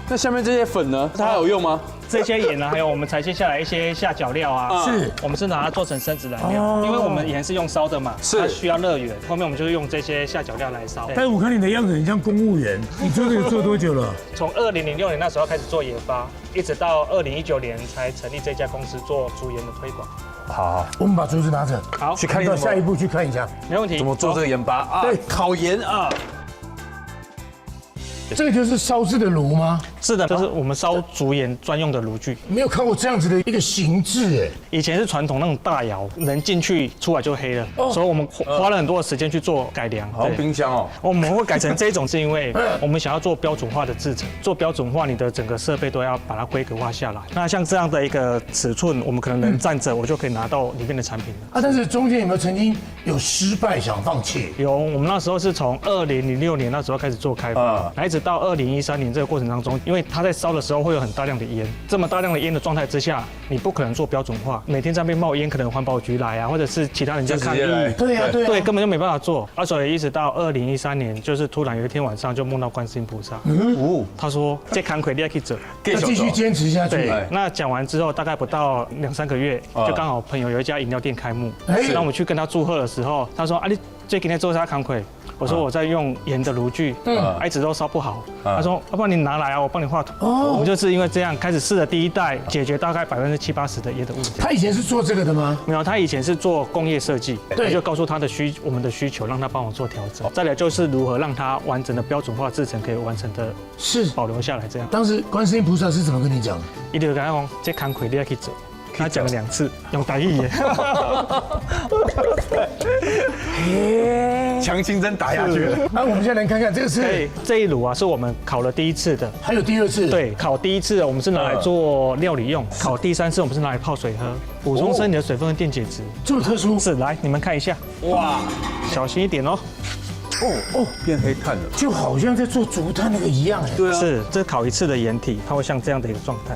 那下面这些粉呢？它还有用吗？这些盐呢，还有我们裁切下来一些下脚料啊，是，我们是拿它做成生质燃料，因为我们盐是用烧的嘛，它需要热源，后面我们就用这些下脚料来烧。但我看你的样子很像公务员，你做这个做多久了？从2006年那时候开始做研发，一直到2019年才成立这家公司做竹盐的推广。好，我们把竹子拿着，好，去看一下。下一步去看一下，没问题。怎么做这个盐巴啊？对，烤盐啊。这个就是烧制的炉吗？是的，这是我们烧竹盐专用的炉具。没有看过这样子的一个形制哎。以前是传统那种大窑，人进去出来就黑了，所以我们花了很多的时间去做改良。好像冰箱哦。我们会改成这种，是因为我们想要做标准化的制程，做标准化，你的整个设备都要把它规格化下来。那像这样的一个尺寸，我们可能人站着，我就可以拿到里面的产品了。啊，但是中间有没有曾经有失败想放弃？有，我们那时候是从2006年那时候开始做开发，一直到2013年这个过程当中，因为它在烧的时候会有很大量的烟，这么大量的烟的状态之下，你不可能做标准化，每天在那边冒烟，可能环保局来啊，或者是其他人家抗议，对，根本就没办法做。所以一直到2013年，就是突然有一天晚上就梦到观世音菩萨，他说这扛魁你要去走，要继续坚持下去。对，那讲完之后大概不到2-3个月，就刚好朋友有一家饮料店开幕，那我们去跟他祝贺的时候，他说啊你最近在做啥扛魁？我说我在用盐的炉具，一直都烧不好。他说要不然你拿来啊，我帮你画图。我们就是因为这样开始试了第一代，解决大概70%-80%的烟的问题。他以前是做这个的吗？没有，他以前是做工业设计，我就告诉他的我们的需求，让他帮我做调整。再来就是如何让他完整的标准化制程可以完成的保留下来。这样。当时观世音菩萨是怎么跟你讲？一直跟他讲，这扛魁你要去走。他讲了2次，用台语耶。强心针打下去了。那我们现在来看看，这个是这一炉啊，是我们烤了第1次的，还有第2次。对，烤第1次我们是拿来做料理用，烤第3次我们是拿来泡水喝，补充身体的水分和电解质。这么特殊？是，来你们看一下。哇，小心一点哦。变黑炭了，就好像在做竹炭那个一样哎。对啊。是，这烤1次的盐体，它会像这样的一个状态。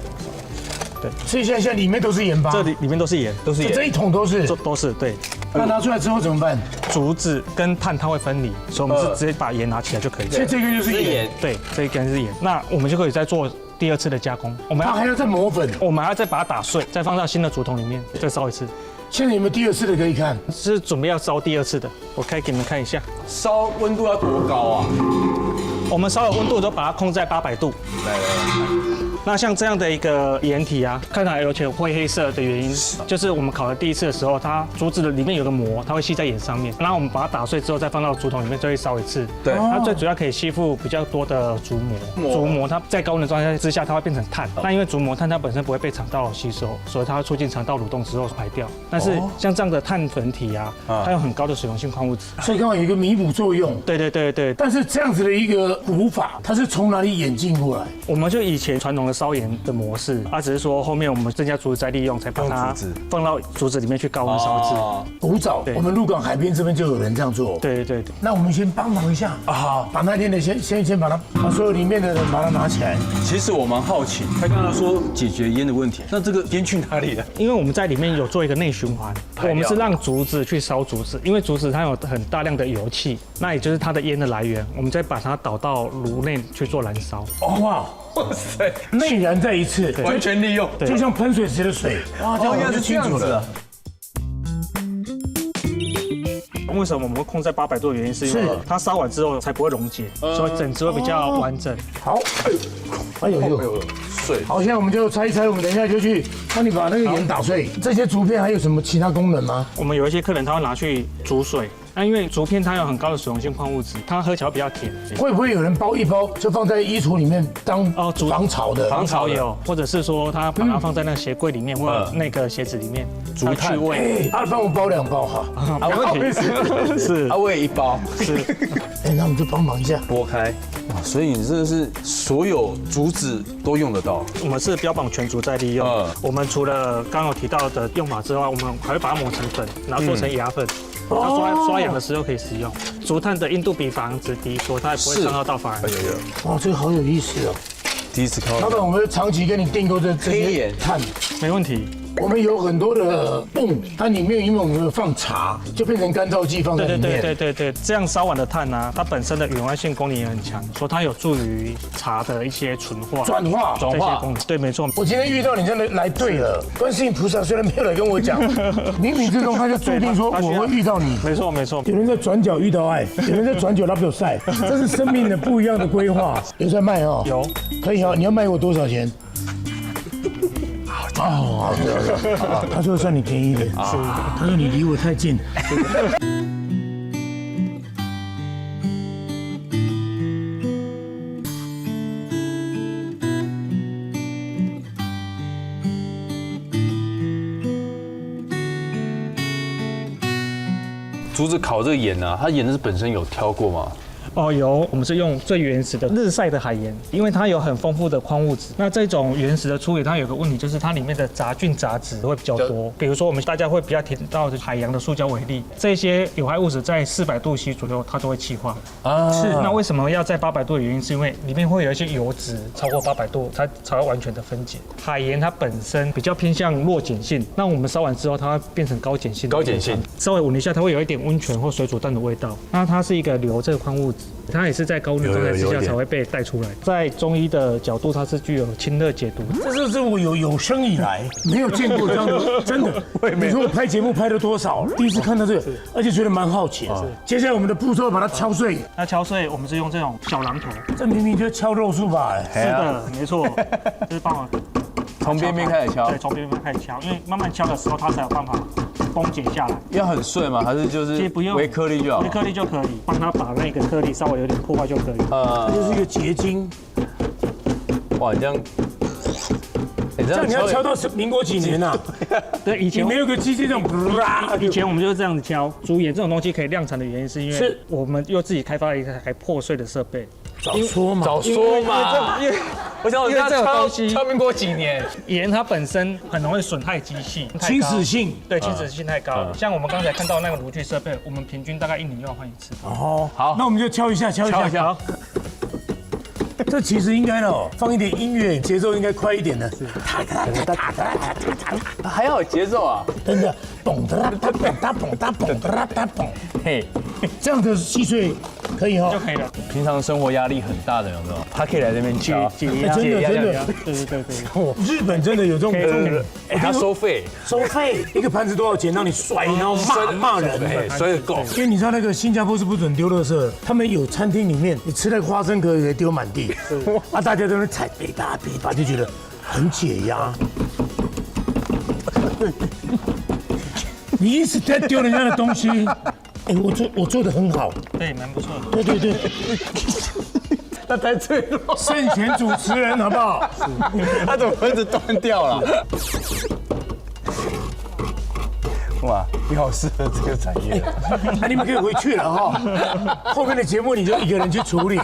对，所以现在里面都是盐巴，这里面都是盐，都是盐，这一桶都是，都是对。那拿出来之后怎么办？竹子跟碳它会分离，所以我们是直接把盐拿起来就可以了。所以这个就是盐，对，这一根是盐。那我们就可以再做第2次的加工。它还要再磨粉，我们还要再把它打碎，再放到新的竹筒里面，再烧1次。现在有没有第2次的可以看？是准备要烧第2次的，我可以给你们看一下。烧温度要多高啊？我们烧的温度都把它控在800度。来。那像这样的一个盐体啊，看起来有点灰黑色的原因，就是我们烤的第1次的时候，它竹子的里面有个膜，它会吸在盐上面。然后我们把它打碎之后，再放到竹筒里面，再烧1次。对，它最主要可以吸附比较多的竹膜。竹膜它在高温的状态之下，它会变成碳。那因为竹膜碳它本身不会被肠道吸收，所以它会促进肠道蠕动之后排掉。但是像这样的碳粉体啊，它有很高的水溶性矿物质，所以刚好有一个弥补作用。对。但是这样子的一个补法，它是从哪里演进过来？我们就以前传统的烧盐的模式，只是说后面我们增加竹子再利用，才把它放到竹子里面去高温烧制。古早我们鹿港海边这边就有人这样做。对。那我们先帮忙一下啊，把那天的先把所有里面的人把它拿起来。其实我蛮好奇，他刚刚说解决烟的问题，那这个烟去哪里了？因为我们在里面有做一个内循环，我们是让竹子去烧竹子，因为竹子它有很大量的油气，那也就是它的烟的来源，我们再把它导到炉内去做燃烧。哇塞，内燃再1次，完全利用，就像喷水池的水。哇，这样我就清楚了。为什么我们会控在800度的原因，是因为它烧完之后才不会溶解，所以整只会比较完整。好，哎呦，碎。好，现在我们就拆一拆，我们等一下就去帮你把那个盐打碎。这些竹片还有什么其他功能吗？我们有一些客人他会拿去煮水。那因为竹片它有很高的水溶性矿物质，它喝起来比较甜。会不会有人包一包就放在衣橱里面当防潮的？防潮有，或者是说他把它放在那个鞋柜里面或者那个鞋子里面，竹炭味。帮我包2包哈。没问题。是。我也1包。是。那我们就帮忙一下，剥开。哇，所以你真的是所有竹子都用得到。我们是标榜全竹再利用。我们除了刚刚有提到的用法之外，我们还会把它磨成粉，然后做成牙粉。它刷痒的时候可以使用。竹炭的硬度比珐琅质低，所以它也不会伤害到珐琅质。哇，这个好有意思哦！第1次看到。老板，我们长期跟你订购这些炭，没问题。我们有很多的泵，它里面因为我们有放茶，就变成干燥剂放在里面。对，这样烧完的碳呢，它本身的远环性功能也很强，所以它有助于茶的一些纯化、转化这些功能。对，没错。我今天遇到你真的来对了，观世音菩萨虽然没有来跟我讲，冥冥之中他就注定说我会遇到你。没错。有人在转角遇到爱，有人在转角拉不有晒，这是生命的不一样的规划。有在卖哦？有，可以哦。你要卖我多少钱？好，他说算你便宜一点，他说你离我太近。竹子烤这个盐啊，它盐是本身有挑过吗？哦，有，我们是用最原始的日晒的海盐，因为它有很丰富的矿物质。那这种原始的处理，它有个问题，就是它里面的杂菌杂质会比较多。比如说，我们大家会比较听到的海洋的塑胶为例，这些有害物质在400度C 左右，它都会气化。是。那为什么要在800度的原因，是因为里面会有一些油脂超过800度，它才会完全的分解。海盐它本身比较偏向弱碱性，那我们烧完之后，它会变成高碱性。稍微闻一下，它会有一点温泉或水煮蛋的味道。那它是一个硫这个矿物质。它也是在高温的状态之下才会被带出来。在中医的角度，它是具有清热解毒。这是我有生以来没有见过这样的，真的。你说我拍节目拍了多少？第一次看到这个，而且觉得蛮好奇的。接下来我们的步骤把它敲碎。那敲碎，我们是用这种小榔头。这明明就是敲肉束吧？是的，没错。就是帮我从边边开始敲。对，从边边开始敲，因为慢慢敲的时候，它才有办法崩解下来。要很碎吗？还是就是微颗粒就好？微颗粒就可以，帮它把那个颗粒稍微有点破坏就可以。这就是一个结晶。哇，你这样，这样你要敲到民国几年啊？对，以前没有个机器这种，以前我们就是这样子敲。竹盐这种东西可以量产的原因，是因为我们又自己开发了一台破碎的设备。早说嘛！因为我想这种东西敲民国几年？盐它本身很容易损害机器，侵蚀性对侵蚀性太高。像我们刚才看到那个炉具设备，我们平均大概1年要换一次。哦，好，那我们就敲一下。这其实应该哦，放一点音乐，节奏应该快一点的。还要有节奏啊！真的，嘣哒哒嘣哒嘣哒嘣哒哒嘣，嘿，这样的细碎可以哦，就可以了。平常生活压力很大的有没有？他可以来这边敲，真的，对。日本真的有这种，他收费，一个盘子多少钱？让你甩，然后骂人，甩得够。因为你知道那个新加坡是不准丢垃圾，他们有餐厅里面，你吃那个花生壳也丢满地，大家都在踩噼啪，就觉得很解压。你一直在丢人家的东西，我做的很好，对，蛮不错的。对。他才脆弱，圣贤主持人好不好？他怎么一直断掉了？哇，你好适合这个产业。你们可以回去了哈，后面的节目你就一个人去处理。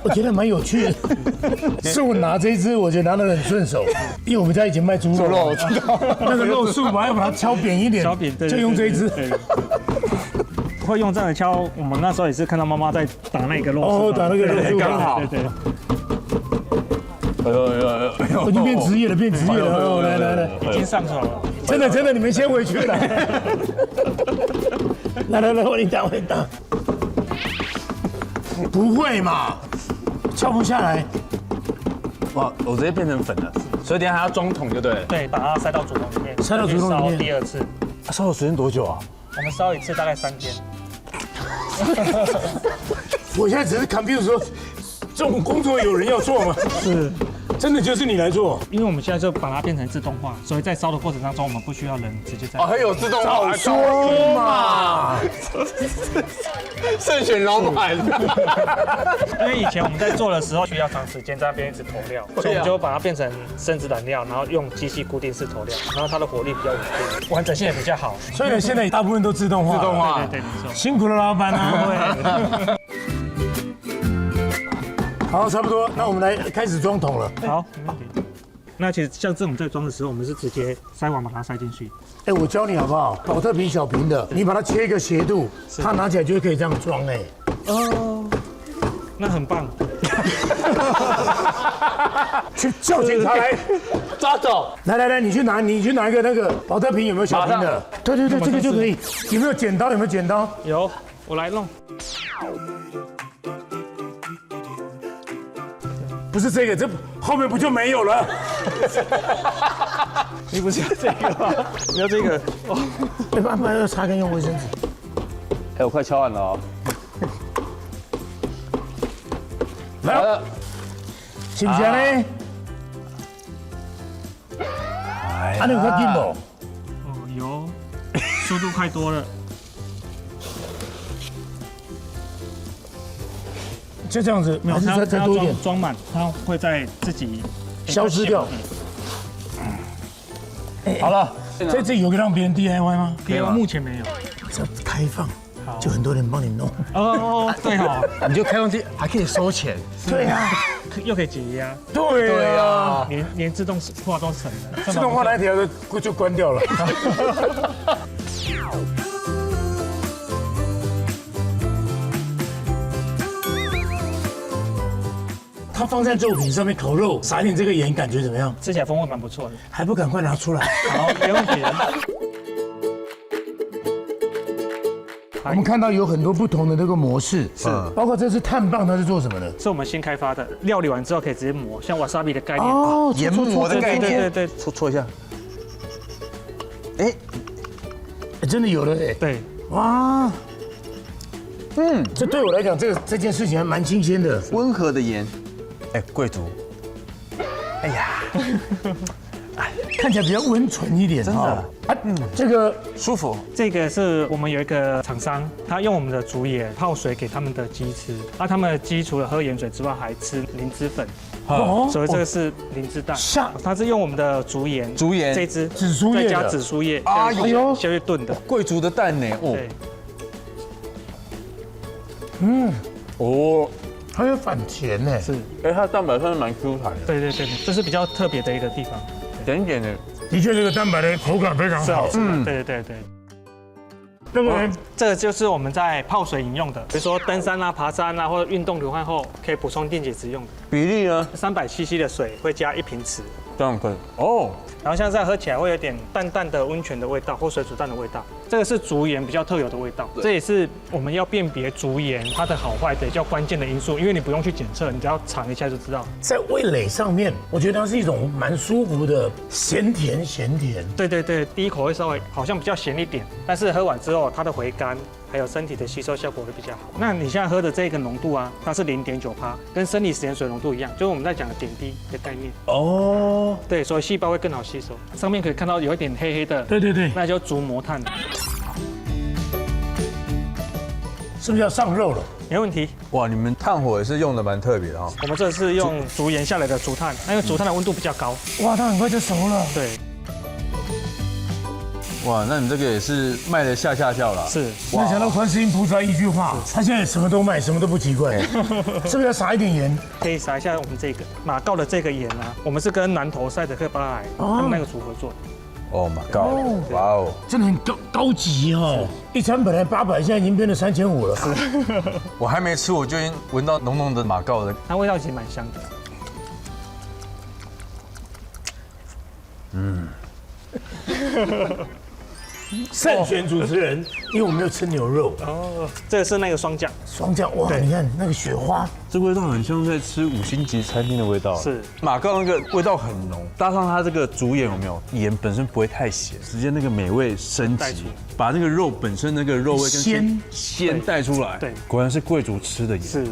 我觉得蛮有趣的，是我拿这一支，我觉得拿得很顺手，因为我们家以前卖猪肉，我知道那个肉束我还要把它敲扁一点，就用这一支。会用这样的敲，我们那时候也是看到妈妈在打那个肉束，打那个肉束，刚好。对。我已经变职业了，来，已经上手了。真的，你们先回去了。来，我你打。不会嘛，敲不下来。哇，我直接变成粉了，所以等下还要装桶就对了。对，把它塞到竹筒里面，塞到竹筒里面。烧第二次。烧的时间多久啊？我们烧一次大概3天。我现在只是 confused 说，这种工作有人要做吗？是。真的就是你来做，因为我们现在就把它变成自动化，所以在烧的过程当中，我们不需要人直接在。还有自动化，早说嘛！慎选老板。因为以前我们在做的时候需要长时间在那边一直投料，所以我们就把它变成生质燃料，然后用机器固定式投料，然后它的火力比较稳定，完整性也比较好。所以呢，现在大部分都自动化。对，没错。辛苦了，老板啊！好，差不多，那我们来开始装桶了。好，没问题。那其实像这种在装的时候，我们是直接塞网把它塞进去。我教你好不好？保特瓶小瓶的，你把它切一个斜度，它拿起来就可以这样装。那很棒。去叫警察来抓走。来，你去拿一个那个保特瓶，有没有小瓶的？对，这个就可以。有没有剪刀？有，我来弄。不是这个，这后面不就没有了？你不是这个吗？你要这个哦。慢慢要擦干用卫生纸。哎，我快敲完了哦。来了，行不行呢？你有较紧不？哦，有，速度快多了。就这样子，还是再多一点，装满，它会在自己消失掉。好了，这有个让别人 DIY 吗 ？DIY 目前没有，这开放，就很多人帮你弄。哦，对哦，你就开放机还可以收钱。对啊，又可以解压。对啊，连自动化都省了，自动化那条就关掉了。它放在肉品上面烤肉，撒一点这个盐，感觉怎么样？吃起来风味蛮不错的，还不赶快拿出来？好，没问题。我们看到有很多不同的这个模式，是包括这是碳棒，它是做什么的？是我们新开发的，料理完之后可以直接磨，像瓦萨比的概念。哦，研磨的概念。对，搓一下。哎，真的有了哎。对，哇。这对我来讲，这件事情还蛮新鲜的。温和的盐。哎，贵族。哎呀，看起来比较温纯一点，真的。这个舒服。这个是我们有一个厂商，他用我们的竹盐泡水给他们的鸡吃，他们的鸡除了喝盐水之外，还吃灵芝粉。所以这个是灵芝蛋，它是用我们的竹盐，这支紫苏叶，再加紫苏叶，宵夜炖的贵族的蛋呢。对。还有反甜呢。是，它的蛋白算是蛮 Q 弹的。对，这是比较特别的一个地方。甜点的，的确这个蛋白的口感非常好。对。那个这个就是我们在泡水饮用的，比如说登山啊、爬山啊，或者运动流汗后可以补充电解质用的。比例呢？300cc 的水会加1瓶匙，这样可以哦。然后像这样喝起来会有点淡淡的温泉的味道，或水煮蛋的味道。这个是竹盐比较特有的味道，这也是我们要辨别竹盐它的好坏的比较关键的因素，因为你不用去检测，你只要尝一下就知道。在味蕾上面，我觉得它是一种蛮舒服的咸甜。对，第一口会稍微好像比较咸一点，但是喝完之后它的回甘还有身体的吸收效果会比较好。那你现在喝的这个浓度啊，它是0.9%，跟生理食盐水浓度一样，就是我们在讲的点滴的概念。哦，对，所以细胞会更好吸收。上面可以看到有一点黑黑的，对，那就竹磨炭。是不是要上肉了？没问题。哇，你们炭火也是用的蛮特别的哈。我们这是用竹盐下来的竹炭，因为竹炭的温度比较高。哇，它很快就熟了。对。哇，那你这个也是卖的下效了。是。没想到观世音菩萨一句话，他现在什么都卖，什么都不奇怪。是不是要撒一点盐？可以撒一下我们这个马告的这个盐啊，我们是跟南投赛德克巴莱他们那个组合作的。哦马告，哇哦，真的很高级哈！一餐本来800，现在已经变成3500了。我还没吃，我就已经闻到浓浓的马告的，它味道其实蛮香的。慎选主持人，因为我没有吃牛肉。哦，这个是那个双酱。哇，你看那个雪花，这味道很像在吃5星级餐厅的味道。是马告那个味道很浓，搭上它这个竹盐有没有？盐本身不会太咸，直接那个美味升级，把那个肉本身那个肉味跟鲜带出来。对，果然是贵族吃的盐。是。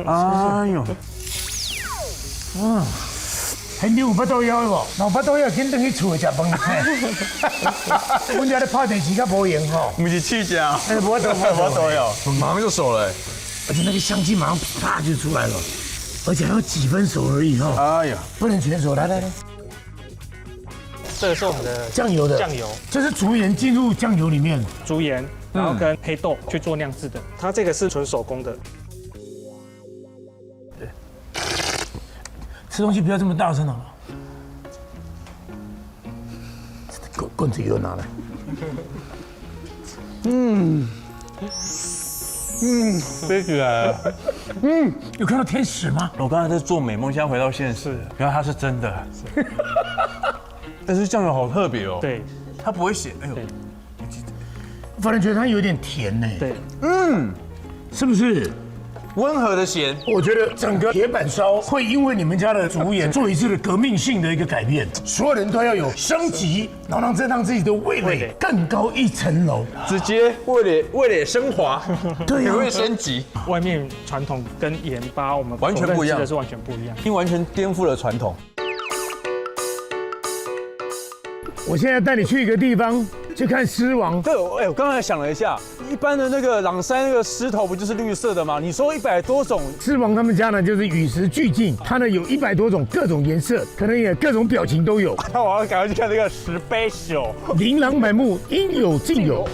哎呦，很牛巴肚枵无？牛巴肚枵紧回去厝食饭。阮家咧拍电视较无用吼，不是气家，无肚枵，马上就熟了，而且那个香气马上啪就出来了，而且还有几分熟而已哈。哎呀，不能全熟，来。这个是我们的酱油，这是竹盐进入酱油里面，竹盐，然后跟黑豆去做酿制的，它这个是纯手工的。吃东西不要这么大声好了。棍子给我拿来。飞起来了。有看到天使吗？我刚才在做美梦，现在回到现实，原来它是真的。但是酱油好特别哦，对，它不会咸，哎呦，反正觉得它有点甜呢。对，是不是？温和的咸。我觉得整个铁板烧会因为你们家的主演做一次的革命性的一个改变，所有人都要有升级，然后让自己的味蕾更高一层楼，直接味蕾升华，对啊，会升级。外面传统跟盐巴我们完全不一样的是完全不一样，因为完全颠覆了传统。我现在带你去一个地方，去看狮王。对，我刚才想了一下，一般的那个朗山那个狮头不就是绿色的吗？你说100多种，狮王他们家呢就是与时俱进，它呢有100多种各种颜色，可能也各种表情都有。那我要赶快去看这个special，琳琅满目，应有尽有。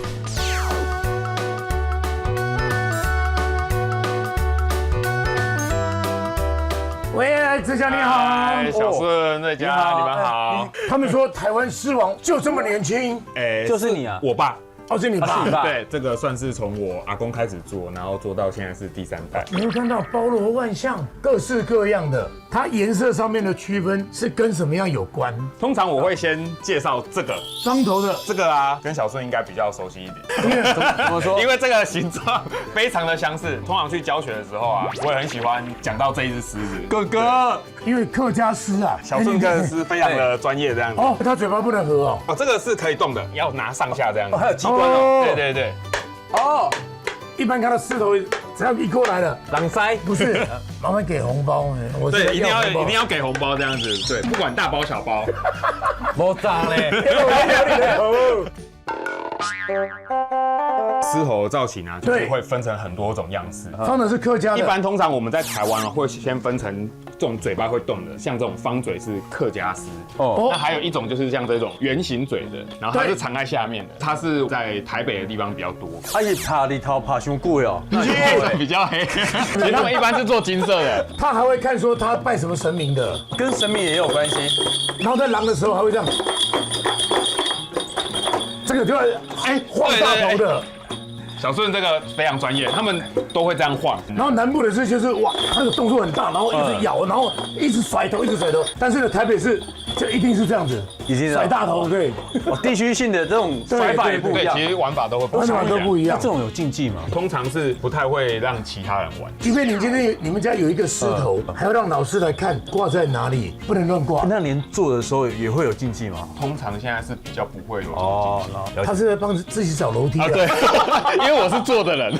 喂，志祥你好，小顺在家，你们好。他们说台湾狮王就这么年轻，就是你啊，我爸。哦，是你爸？对，这个算是从我阿公开始做，然后做到现在是第3代。你会看到包罗万象，各式各样的。它颜色上面的区分是跟什么样有关？通常我会先介绍这个双头的这个啊，跟小顺应该比较熟悉一点。怎么说？因为这个形状非常的相似。通常去教学的时候啊，我也很喜欢讲到这一只狮子。哥哥，因为客家狮啊，小顺客是非常的专业这样子。哦，他嘴巴不能合哦。哦，这个是可以动的，要拿上下这样子。还有机关哦。对对对。哦，一般看到狮头，只要一过来了，狼腮不是，麻烦给红包。对，一定要给红包这样子。对，不管大包小包。没脏嘞。狮头的造型啊，就是会分成很多种样式。放的是客家的。一般通常我们在台湾会先分成这种嘴巴会动的，像这种方嘴是客家狮。哦。那还有一种就是像这种圆形嘴的，然后它是藏在下面的，它是在台北的地方比较多。它也爬里头爬胸贵哦。比较黑。其实他们一般是做金色的。他还会看说他拜什么神明的，跟神明也有关系。然后在狼的时候还会这样。这个就晃大头的，小顺这个非常专业，他们都会这样晃。然后南部的是就是哇，那个动作很大，然后一直摇，然后一直甩头，一直甩头。但是呢，台北是就一定是这样子，已经甩大头，对。地区性的这种甩法也不一样，其实玩法都会不一样。这种有禁忌吗？通常是不太会让其他人玩。因为你们家有一个狮头，还要让老师来看挂在哪里，不能乱挂。那连做的时候也会有禁忌吗？通常现在是比较不会有禁忌。他是在帮自己找楼梯啊，对，因为我是做的人，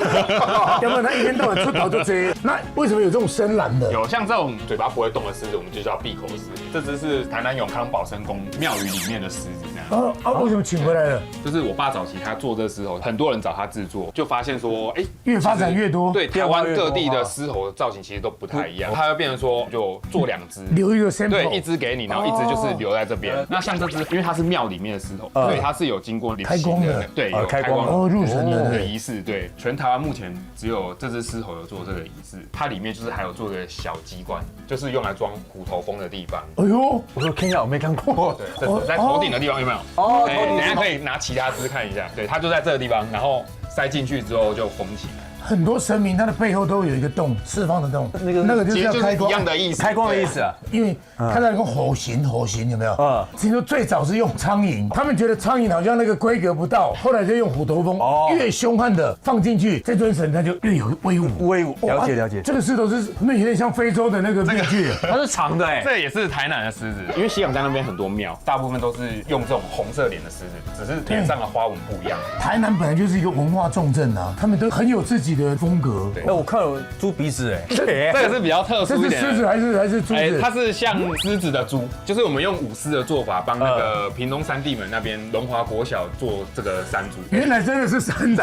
要不然他一天到晚出逃就追。那为什么有这种深蓝的？有像这种嘴巴不会动的狮子，我们就叫闭口狮。这只是台南永康保生宫庙宇里面的狮子那样。为什么请回来了？就是我爸早期他做这狮头，很多人找他制作，就发现说，越发展越多。对，台湾各地的狮头的造型其实都不太一样，他会变成说就做2只，留一个 sample， 对，一只给你，然后一只就是留在这边。那像这只，因为它是庙里面的狮头，所以它是有经过开光的，对，有开光入神的仪式。对，全台湾目前只有这只狮头有做这个仪式，它里面就是还有做个小机关，就是用来装虎头蜂的地方。哎呦，我说看一下，我没看过。对，在头顶的地方有没有？哦，等一下可以拿其他只看一下。对，它就在这个地方，然后塞进去之后就封起来。很多神明它的背后都有一个洞，释放的洞，那个就是要开光一样的意思，开光的意思啊。因为看到一个火形有没有？听说最早是用苍蝇，他们觉得苍蝇好像那个规格不到，后来就用虎头蜂，越凶悍的放进去，这尊神它就越有威武。了解。这个狮头是那有点像非洲的那个面具，它是长的这也是台南的狮子，因为西港站那边很多庙，大部分都是用这种红色脸的狮子，只是脸上的花纹不一样。台南本来就是一个文化重镇啊，他们都很有自己的风格。我看有猪鼻子这个是比较特殊一点。这是狮子还是猪子？它是像狮子的猪，就是我们用舞狮的做法帮那个屏东三地门那边龙华国小做这个山猪。原来真的是山猪，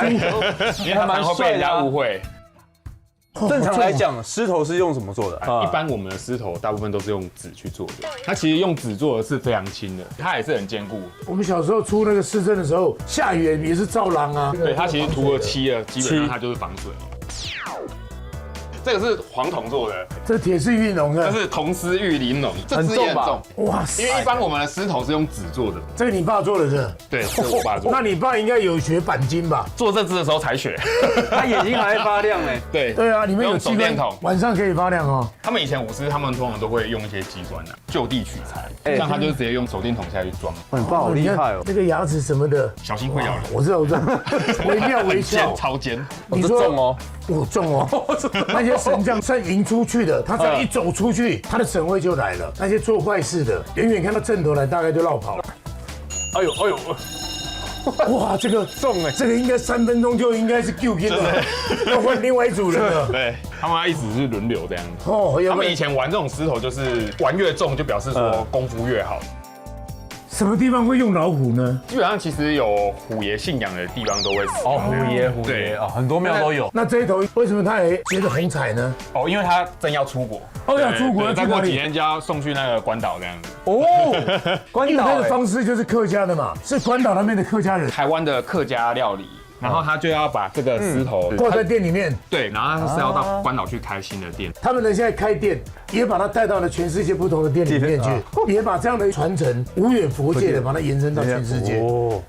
因为它蛮会被人家误会。正常来讲，狮头是用什么做的？一般我们的狮头大部分都是用纸去做的，它其实用纸做的是非常轻的，它也是很坚固。我们小时候出那个狮阵的时候，下雨也是造狼啊。对，它其实涂了漆了，基本上它就是防水。这个是黄铜做的，这铁丝玉龙的，这是铜丝玉玲珑，这支也很重。哇塞！因为一般我们的狮头是用纸做的，这个你爸做的是？对，这是我爸做的。那你爸应该有学钣金吧？做这支的时候才学，他眼睛还会发亮哎。对对啊，你们有手电筒，晚上可以发亮哦。他们以前武师，他们通常都会用一些机关的，就地取材，像他就直接用手电筒下去装。很棒，好厉害哦！那个牙齿什么的，小心会咬人。我知道，惟妙惟肖，超尖。你说重哦，我重哦。那些神将算迎出去的，他只要一走出去，他的神位就来了。那些做坏事的，远远看到阵头来，大概就绕跑了。哎呦哎呦！哇，这个重哎，这个应该3分钟就应该是救兵了，要换另外一组人了。对，他们要一直是轮流这样子。哦，他们以前玩这种狮头，就是玩越重，就表示说功夫越好。什么地方会用老虎呢？基本上其实有虎爷信仰的地方都会使用。虎爷哦，很多庙都有。那这一头为什么他还结着红彩呢？哦，因为他正要出国。哦，要出国，再过几天就要送去那个关岛这样子。哦，关岛的方式就是客家的嘛，是关岛那边的客家人，台湾的客家料理。然后他就要把这个狮头挂在店里面，对，然后他是要到关岛去开新的店。他们呢现在开店，也把它带到了全世界不同的店里面去，也把这样的传承无远佛界的把它延伸到全世界。哦。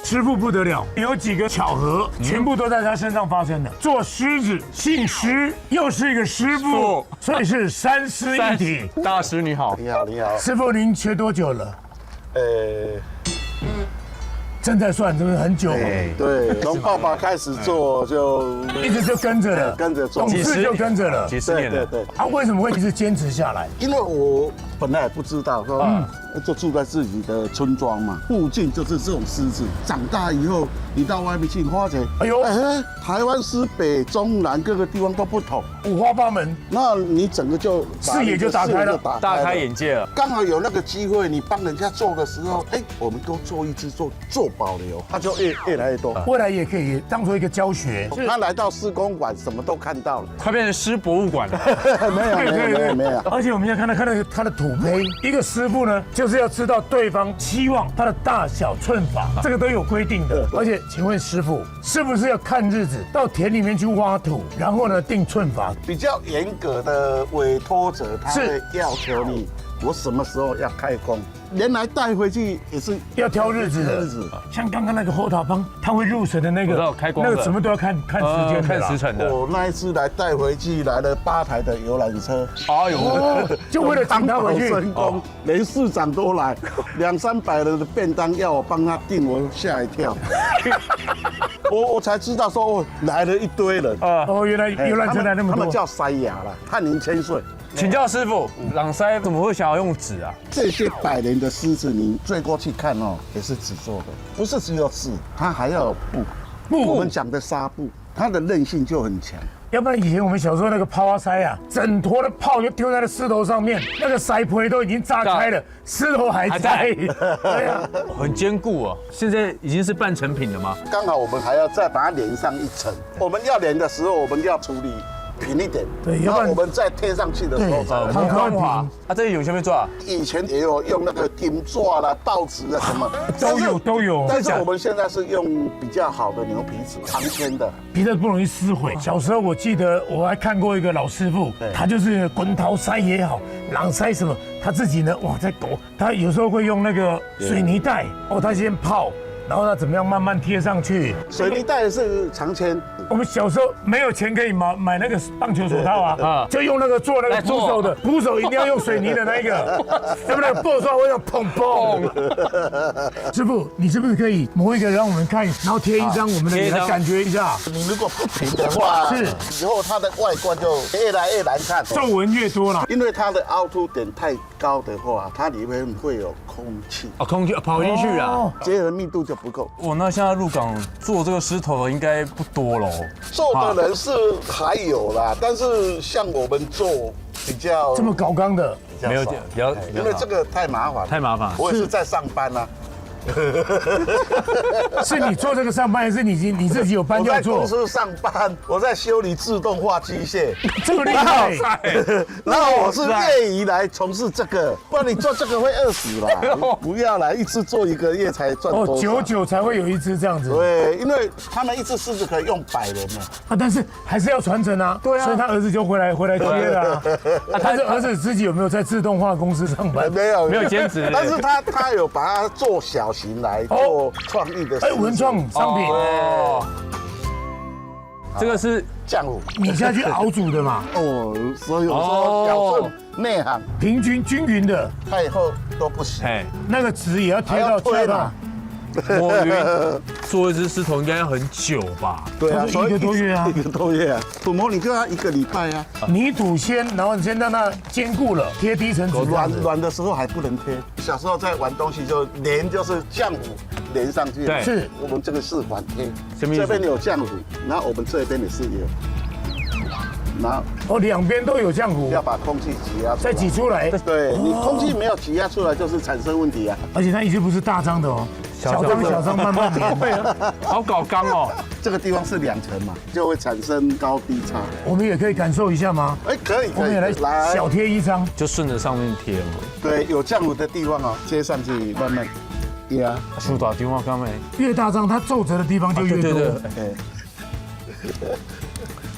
师傅不得了，有几个巧合，全部都在他身上发生的。做狮子，姓施，又是一个师傅，所以是3师一体。大师你好，你好，你好。师傅，您学多久了？正在算，是不是很久？对，从爸爸开始做就一直就跟着了，跟着做，懂事就跟着了，几十年了。对。啊，为什么会一直坚持下来？因为我本来也不知道，说就住在自己的村庄嘛，附近就是这种狮子。长大以后，你到外面去发觉，哎呦，台湾狮北中南各个地方都不同，五花八门。那你整个就视野就打开了，大开眼界了。刚好有那个机会，你帮人家做的时候，我们都做一只做保留，它就越来越多。未来也可以当做一个教学。他来到狮公馆，什么都看到了，快变成狮博物馆了。没有。而且我们要看到他的土胚，一个师傅呢，就是要知道对方期望他的大小寸法，这个都有规定的。而且，请问师傅，是不是要看日子到田里面去挖土，然后呢定寸法？比较严格的委托者，他会要求你，我什么时候要开工。连来带回去也是要挑日子的，像刚刚那个后头帮，他会入神的那个，那个什么都要看时间、看时辰的。我那一次来带回去，来了8台的游览车，哎呦，就为了请他回去。深宫，连市长都来，200-300人的便当要我帮他订，我吓一跳。我才知道说来了一堆人原来游览车来那么多。他们叫塞牙啦，翰林千岁。请教师傅，朗塞怎么会想要用纸啊？这些百年的狮子，你追过去看哦，也是纸做的，不是只有纸，它还要有布。我们讲的纱布，它的韧性就很强。要不然以前我们小时候那个泡塞啊，整坨的泡就丢在了狮头上面，那个腮皮都已经炸开了，狮头还在。对啊，很坚固啊。现在已经是半成品了吗？刚好我们还要再把它连上一层。我们要连的时候，我们要处理平一点，对，然后我们再贴上去的时候，很光滑。这个有什么做？以前也有用那个金钻啦、报纸啊什么，都有。但是我们现在是用比较好的牛皮纸，长签的，皮的不容易撕毁。小时候我记得我还看过一个老师傅，他就是滚桃塞也好，朗塞什么，他自己呢，哇，在抖，他有时候会用那个水泥袋，他先泡。然后他怎么样慢慢贴上去？水泥袋是长签。我们小时候没有钱可以买那个棒球手套啊，就用那个做那个捕手的，捕手一定要用水泥的那个，对不对？不然会有砰砰。师傅，你是不是可以磨一个让我们看，然后贴一张我们的脸来感觉一下？你如果不平的话，是以后它的外观就越来越难看，皱纹越多了。因为它的凹凸点太高的话，它里面会有空气，空气跑进去啊，结合密度就不够。那现在入港做这个狮头的应该不多喽。做的人是还有啦，但是像我们做比较这么高纲的，没有，因为这个太麻烦，太麻烦。我也是在上班啊，是你做这个上班，还是你自己有班要做？我在公司上班，我在修理自动化机械，这么厉害。然后我是业余来从事这个，不然你做这个会饿死啦。不要来，一次做1个月才赚多少？哦，99才会有一只这样子。对，因为他们一只狮子可以用100人呢。啊，但是还是要传承啊。对啊。所以他儿子就回来接了啊。但是儿子自己有没有在自动化公司上班？没有兼职。但是他有把它做小型来做创意的。文创商品。哦。这个是浆糊，你下去熬煮的嘛？哦，所以有时候小寸内行，平均均匀的，太厚都不行。那个纸也要贴到恰当。我以为做一只狮头应该要很久吧？对啊，所以1个多月啊，1个多月啊。土模你就要1个礼拜啊。泥土先，然后你先让它坚固了，贴第一层纸。软的时候还不能贴。小时候在玩东西就连就是浆糊连上去。对，是我们这个是反贴。这边有浆糊，然后我们这边也是有。然后2边都有浆糊，要把空气挤压出来，再挤出来。对，你空气没有挤压出来，就是产生问题啊。而且它已经不是大张的哦，小张慢慢连。好搞刚哦。这个地方是2层嘛，就会产生高低差。我们也可以感受一下吗？哎，可以，我们也来小贴1张，就顺着上面贴嘛。对，有浆糊的地方哦，贴上去慢慢压。出大地方刚没。越大张，它皱褶的地方就越多。对。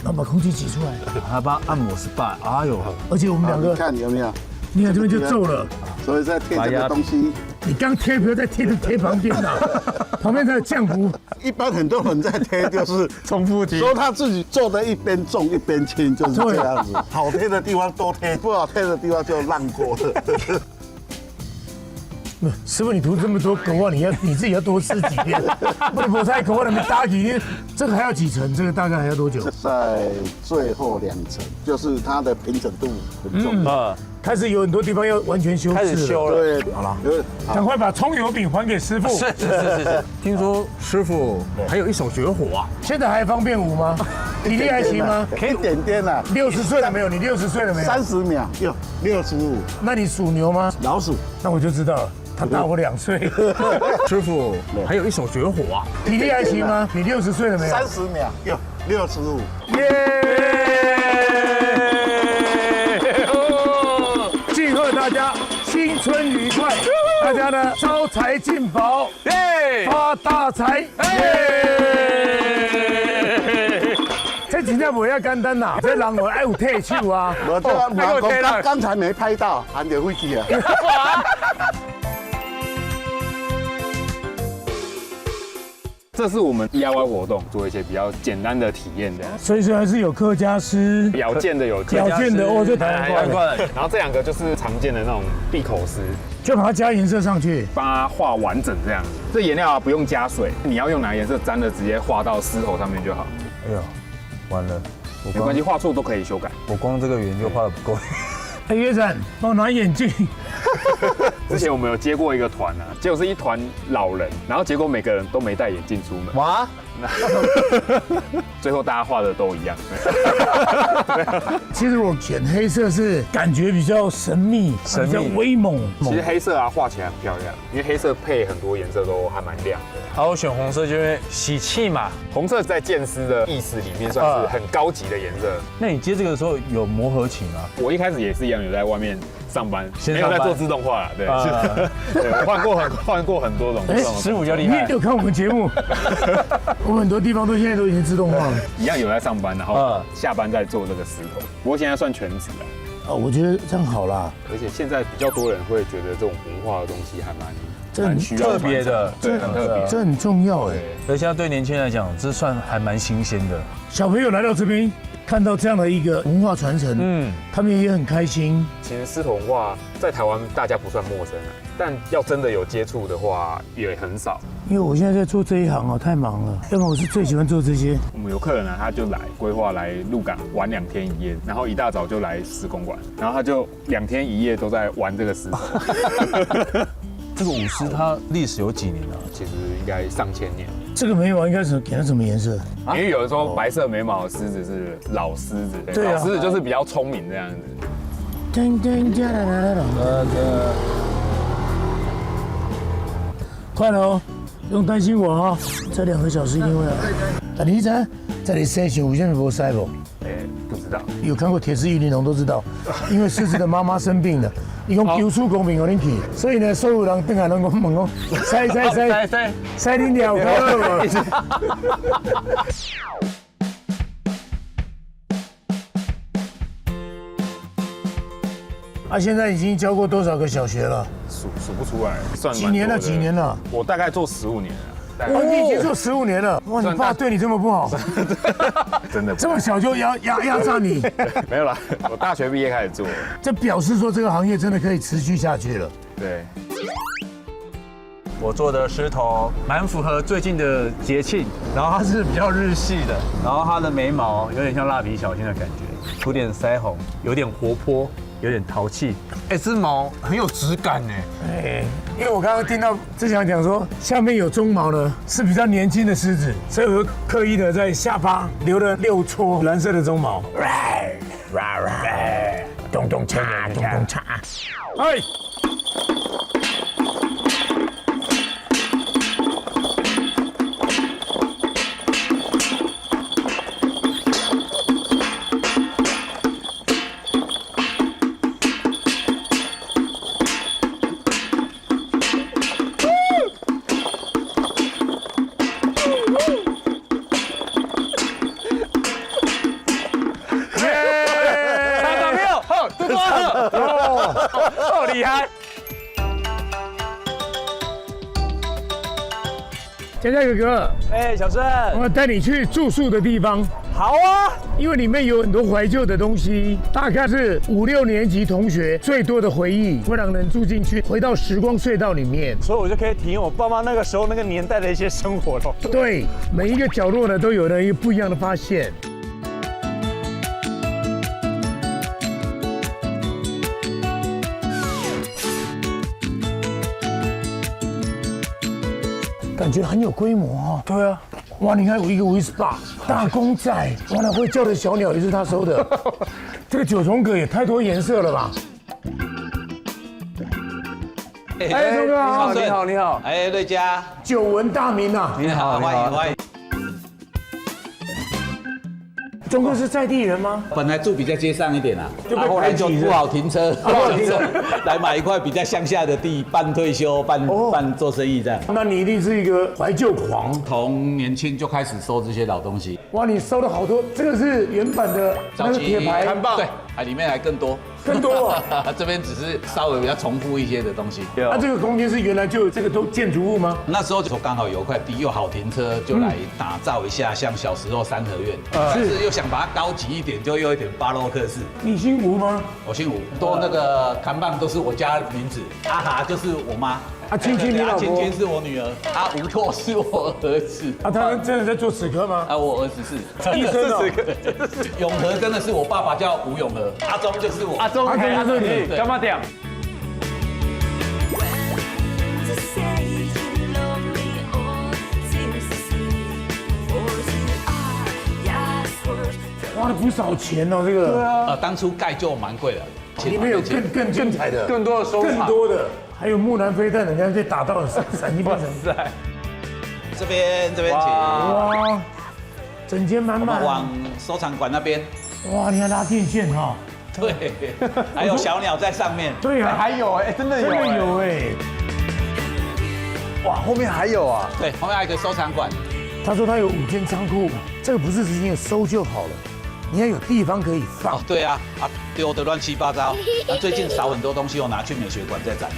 然后把空气挤出来，还把按摩SPA，哎呦！而且我们2个，看有没有？你看这边就皱了，所以在贴这个东西。你刚贴不要再贴旁边啦，旁边才有浆糊。一般很多人在贴就是重复贴，说他自己做的一边重一边轻，就是这样子。好贴的地方多贴，不好贴的地方就烂过了。师傅，你涂这么多狗啊，你自己要多吃几遍。我才狗啊，那边搭几天，这个还要几层？这个大概还要多久？在最后2层，就是它的平整度很重要。开始有很多地方要完全修饰，开始修了。对，好了，赶快把葱油饼还给师傅。是。听说师傅还有一手绝活啊！现在还方便舞吗？体力还行吗？可以点点了。60岁了没有？你60岁了没有？30秒，有65。那你属牛吗？老鼠。那我就知道了。他大我2岁，师傅还有一手绝活啊！体力还行吗？你60岁了没有？30秒，有65。祝贺大家新春愉快，大家呢招财进宝，发大财！这真正不要简单呐，这人我爱有退休啊！我这刚才没拍到，还得回去啊。这是我们 DIY 活动做一些比较简单的体验的，所以说还是有客家丝，咬件的有咬件的哦，就台湾怪。然后这2个就是常见的那种闭口丝，就把它加颜色上去，帮它画完整这样子。这颜料不用加水，你要用哪个颜色沾了直接画到狮头上面就好。哎呦，完了，没关系，画错都可以修改。我光这个圆就画得不够。哎，约展，帮我拿眼镜。之前我们有接过一个团啊，结果是一团老人，然后结果每个人都没戴眼镜出门。哇！最后大家画的都一样。其实我选黑色是感觉比较神秘，比较威猛。其实黑色啊画起来很漂亮，因为黑色配很多颜色都还蛮亮的。好，我选红色就因为喜气嘛。红色在剑丝的意思里面算是很高级的颜色。那你接这个的时候有磨合期吗？我一开始也是一样，有在外面上班，没有在做自动化啦。对，换过很多种。师傅比较厉害。你有看我们节目？我们很多地方现在都已经自动化了。一样有在上班，然后下班再做这个狮头。不过现在算全职了。我觉得这样好啦。而且现在比较多人会觉得这种文化的东西还蛮需要特别的，对，很特别，这很重要哎。而且对年轻人来讲，这算还蛮新鲜的。小朋友来到这边，看到这样的一个文化传承，他们也很开心。其实狮头文化在台湾大家不算陌生了，但要真的有接触的话也很少。因为我现在在做这一行哦，太忙了。要不然我是最喜欢做这些。我们有客人呢，他就来规划来鹿港玩2天1夜，然后一大早就来施工馆，然后他就2天1夜都在玩这个狮头。这个舞狮它历史有几年了？其实应该上千年。这个眉毛应该是给它什么颜色？因为有的说白色眉毛的狮子是老狮子，对啊，老狮子就是比较聪明这样子。快了哦，不用担心我哦，这2个小时一定会来。啊，你这里塞熊，为什么不塞不？不知道。有看过《铁丝玉玲珑》都知道，因为狮子的妈妈生病了，伊讲丢出公平给你去，所以呢，所有人等下拢讲问讲塞你鸟哥。啊，现在已经教过多少个小学了？数不出来，算几年了？几年了？我大概做15年了。哇，你已经做15年了！哇，你爸对你这么不好，真的这么小就压榨你？没有啦，我大学毕业开始做。这表示说这个行业真的可以持续下去了。对。我做的狮头蛮符合最近的节庆，然后它是比较日系的，然后它的眉毛有点像蜡笔小新的感觉，涂点腮红，有点活泼，有点淘气。哎，这毛很有质感哎。哎，因为我刚刚听到志强讲说下面有鬃毛呢，是比较年轻的狮子，所以我刻意的在下巴留了6撮蓝色的鬃毛。咚咚嚓，咚咚嚓。哎。哦，厉害！佳佳哥哥，哎，小郑，我要带你去住宿的地方。好啊，因为里面有很多怀旧的东西，大概是5、6年级同学最多的回忆，会让人住进去，回到时光隧道里面。所以我就可以体验我爸妈那个时候那个年代的一些生活了。对，每一个角落呢都有了一个不一样的发现。感觉很有规模哦。对啊，哇，你看有一个 Whisper 大公仔，哇，那会叫的小鸟也是他收的。这个9重葛也太多颜色了吧？哎，钟哥好，你好，你好。哎，瑞佳，久闻大名啊。你好，欢迎欢迎。钟哥是在地人吗？本来住比较街上一点啊，后来就不好停车，来买一块比较乡下的地，半退休半做生意这样。那你一定是一个怀旧狂，从年轻就开始收这些老东西。哇，你收了好多，这个是原版的那个铁牌看棒，对，里面还更多。更多啊！这边只是稍微比较重复一些的东西。那这个空间是原来就有这个都建筑物吗？那时候就刚好有块地又好停车，就来打造一下，像小时候三合院，但是又想把它高级一点，就又有一点巴洛克式。你姓吴吗？我姓吴，都那个看棒都是我家名字，阿哈就是我妈。青青，你老婆？青青是我女儿，吴拓是我儿子。他真的在做齿科吗？我儿子是医生哦。永和真的是我爸爸叫吴永和，阿忠就是我。阿忠就是你，干嘛点？花了不少钱哦，这个。对啊。当初盖就蛮贵的，里面有更精彩的、更多的收藏，更多的。还有木兰飞弹，人家被打到了闪一边在。这边请。哇，整间满满。往收藏馆那边。哇，你还拉电线哈？对，还有小鸟在上面。对啊，还有哎，真的有，真的有哎。哇，后面还有啊？对，后面还有一个收藏馆。他说他有5间仓库，这个不是直接收就好了。你要有地方可以放。对啊，丢的乱七八糟。那最近少很多东西，我拿去美学馆再展了。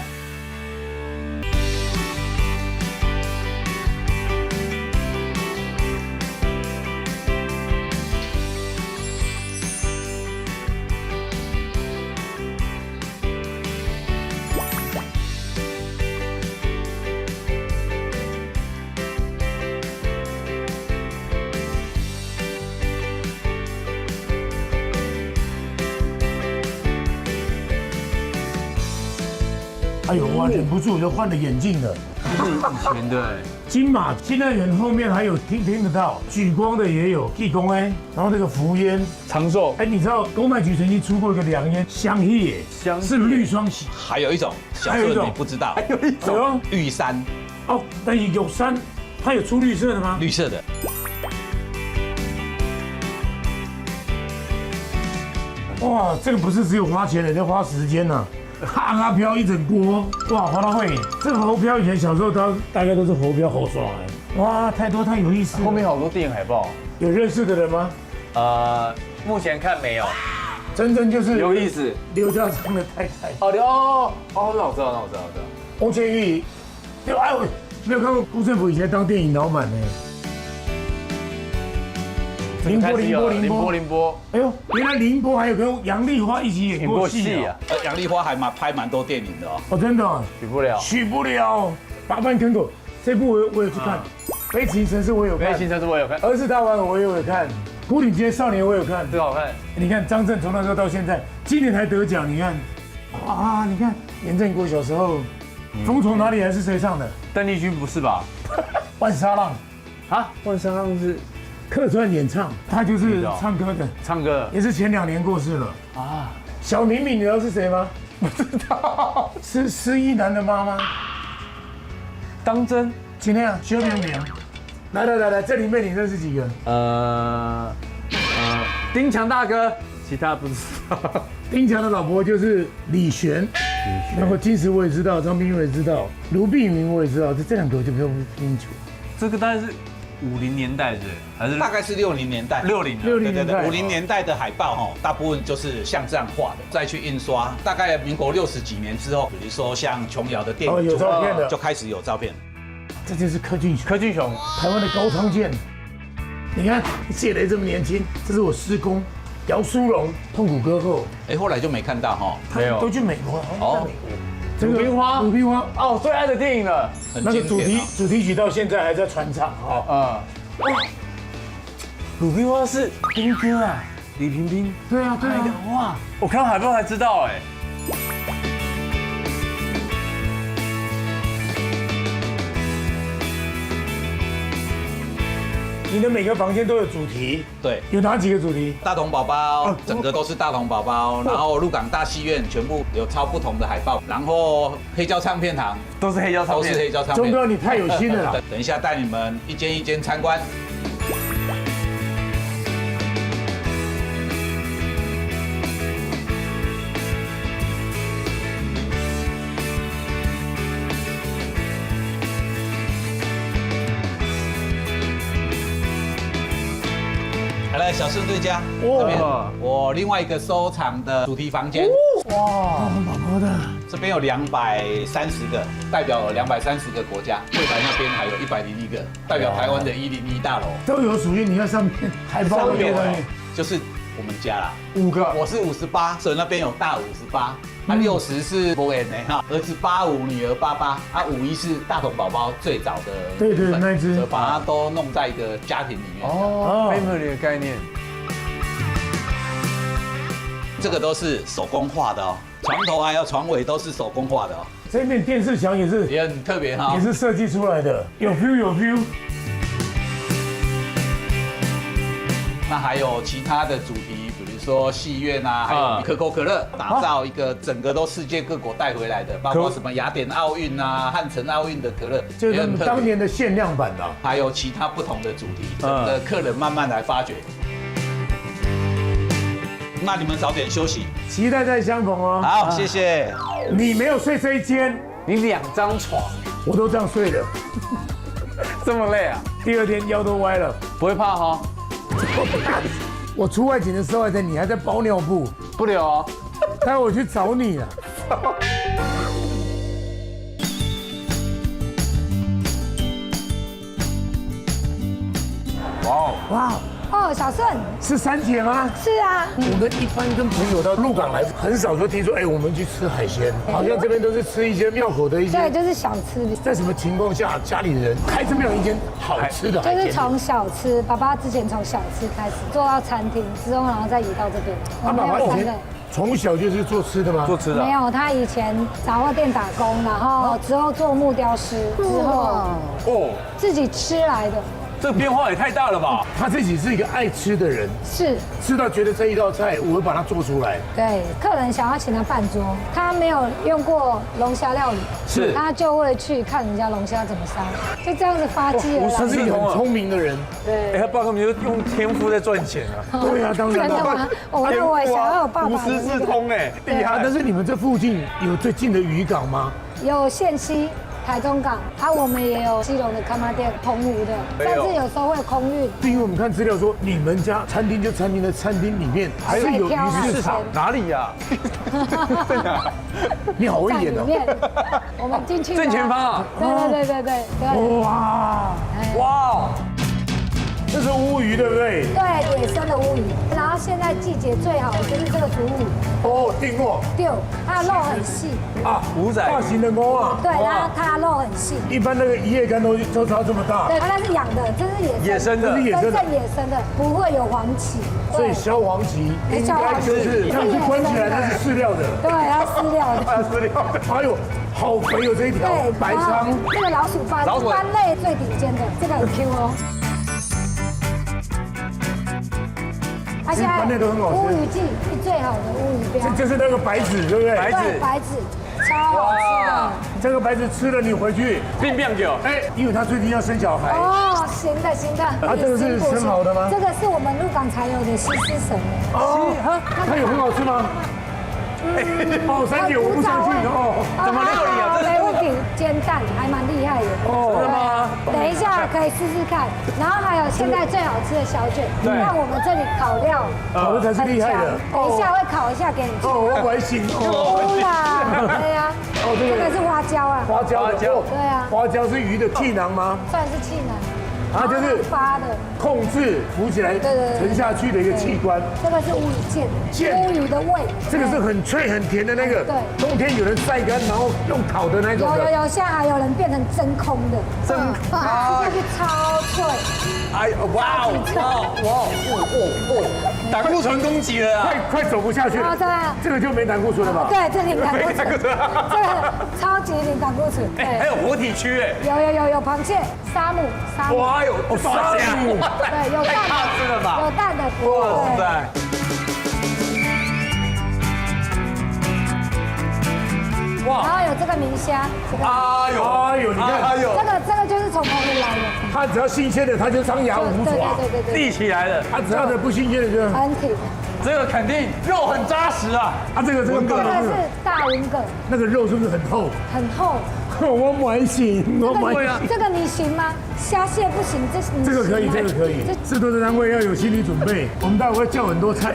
哎呦，我忍不住就换了眼镜了。这是以前的金马新乐园后面还有听得到，举光的也有，地公哎，然后这个福烟长寿哎，你知道公卖局曾经出过一个良烟香叶，是绿双喜，还有一种小顺你不知道，还有一种玉山。哦，但有山，它有出绿色的吗？绿色的。哇，这个不是只有花钱的，要花时间呐。昂啊飘一整锅，哇，滑到会。这个猴漂以前小时候大概都是猴漂猴耍哎。哇，太多太有意思。后面好多电影海报。有认识的人吗？目前看没有。真正就是有意思。刘家昌的太太。哦，那我知道。翁倩玉，哎我没有看过辜振甫以前当电影老板呢。凌波，哎呦，原来凌波还有跟杨丽花一起演过戏啊！杨丽花还拍蛮多电影的哦。哦，真的。许不了。八班坑狗这部我有去看，悲情城市我有看，儿子大玩偶我也有看，牯岭街少年我有看，这好看。你看张震从那时候到现在，今年才得奖，你看，啊，你看严正国小时候，风从哪里来是谁唱的？邓丽君不是吧？万沙浪啊，万沙浪是。客串演唱，他就是唱歌的，唱歌也是前2年过世了啊。小敏敏，你知道是谁吗？不知道，是施一男的妈妈。当真？今天啊，修明明，来，这里面你认识几个？丁强大哥，其他不知道。丁强的老婆就是李璇，然后金石我也知道，张彬我也知道，卢碧明我也知道，这2个我就不用清楚。这个大概是50年代的，还是大概是60年代？60年代，50年代的海报哈，大部分就是像这样画的，再去印刷。大概民国60几年之后，比如说像琼瑶的电影，有照片的，就开始有照片。这就是柯俊雄，台湾的高仓健。你看谢雷这么年轻，这是我师公姚苏荣，痛苦歌后。哎，后来就没看到哈，没有，都去美国哦。鲁冰花哦，最爱的电影了。那个主题曲到现在还在传唱啊。鲁冰花是兵哥啊，李萍萍。对啊，哇，我看到海报才知道哎。你的每个房间都有主题，对，有哪几个主题？大同宝宝，整个都是大同宝宝，然后鹿港大戏院全部有超不同的海报，然后黑胶唱片行都是黑胶唱片，钟哥你太有心了啦！等一下带你们一间一间参观。来，小顺对家这边，我另外一个收藏的主题房间。哇，宝宝的，这边有230个，代表230个国家。柜台那边还有101个，代表台湾的101大楼。都有属于你那上面海报那边，就是我们家啦，5个，我是58，所以那边有大58。60是博演的哈，儿子85，女儿88，51是大同宝宝最早的，对，那一只，把它都弄在一个家庭里面。family 的概念。这个都是手工画的哦，床头还有床尾都是手工画的哦。这面电视墙也很特别哈，也是设计出来的，有 feel。那还有其他的主题，比如说戏院啊，还有可口可乐，打造一个整个都世界各国带回来的，包括什么雅典奥运啊、汉城奥运的可乐，就是当年的限量版的，还有其他不同的主题，整个客人慢慢来发掘。那你们早点休息，期待再相逢哦。好，谢谢。你没有睡这一间，你2张床，我都这样睡的，这么累啊？第2天腰都歪了，不会怕哈？我出外景的时候你还在包尿布，不留哦。待会我去找你了。哇！哦，小顺是3姐吗？是啊。我们一般跟朋友到鹿港来，很少说听说，我们去吃海鲜，好像这边都是吃一些庙口的一些。对，就是小吃。在什么情况下，家里的人开这么样一间好吃的海鲜？就是从小吃，爸爸之前从小吃开始做到餐厅，之后然后再移到这边。他爸爸以前从小就是做吃的吗？做吃的。没有，他以前杂货店打工，然后之后做木雕师，之后自己吃来的。这个变化也太大了吧？他自己是一个爱吃的人，是吃到觉得这一道菜我会把它做出来。对，客人想要请他办桌，他没有用过龙虾料理，是他就会去看人家龙虾怎么杀，就这样子发迹而来。他是一个很聪明的人。对，他爸根本就用天赋在赚钱啊。对啊，当然真的吗？我也想要有爸爸的无师自通哎，厉害。但是你们这附近有最近的渔港吗？有县西。台中港，我们也有基隆的咖妈店、澎湖的，但是有时候会有空运。因为我们看资料说，你们家餐厅就餐厅的餐厅里面还有鱼市场，哪里呀？在哪？你好会演哦！我们进去正前方。对。哇！这是乌鱼，对不对？对，野生的乌鱼。然后现在季节最好的就是这个竹鱼。哦，订过。对，它的肉很细。啊，五仔。大型的鹅啊。对，然后它的肉很细。一般那个一夜干都差这么大。对，它是养的，这是野生的，真正野生的，不会有黄鳍。所以消黄鳍应该就是像是关起来，它是饲料的。对，它饲料的。它饲料的。哎呦，好肥哦这一条白鲳。这个老鼠斑类最顶尖的，这个很 Q 哦。它现在乌鱼季是最好的乌鱼标，就是那个白子，对不对？对，白子超好吃的。这个白子吃了你回去变狗。哎，因为他最近要生小孩。哦，行的。啊，这个是生好的吗？这个是我们鹿港才有的西施神。哦，它有很好吃吗？哦，3姐我不相信哦，怎么料理啊？没问题，煎蛋还蛮厉害的。哦，真的吗？等一下可以试试看。然后还有现在最好吃的小卷，让我们这里烤料，烤的才是厉害的。等一下会烤一下给你吃。哦，我还行哦。对呀。哦，这个是花椒啊。花椒。对啊。花椒是鱼的气囊吗？算是气囊。它就是发的，控制浮起来、沉下去的一个器官。这个是乌鱼腱，乌鱼的胃。这个是很脆很甜的那个。对，冬天有人晒干，然后用烤的那种。有，现在还有人变成真空的，吃下去超脆。哎，哇哦！胆固醇攻击了啊！快走不下去了。对，这个就没胆固醇了吧？对，这零胆固醇。这个超级零胆固醇。哎，还有活体区哎。有螃蟹、沙姆。哇哟，沙姆。对，有蛋的。太大只了吧？有蛋的。哇塞！哇！然后有这个明虾。哎呦，你看，这个就是从澎湖来的。它只要新鲜的，它就张牙舞爪，立起来了。它只要的不新鲜的就很挺。这个肯定肉很扎实啊！这个是大文蛤，那个肉是不是很厚？很厚。我买行，这个你行吗？虾蟹不行，这个可以。制作的单位要有心理准备，我们待会会叫很多菜。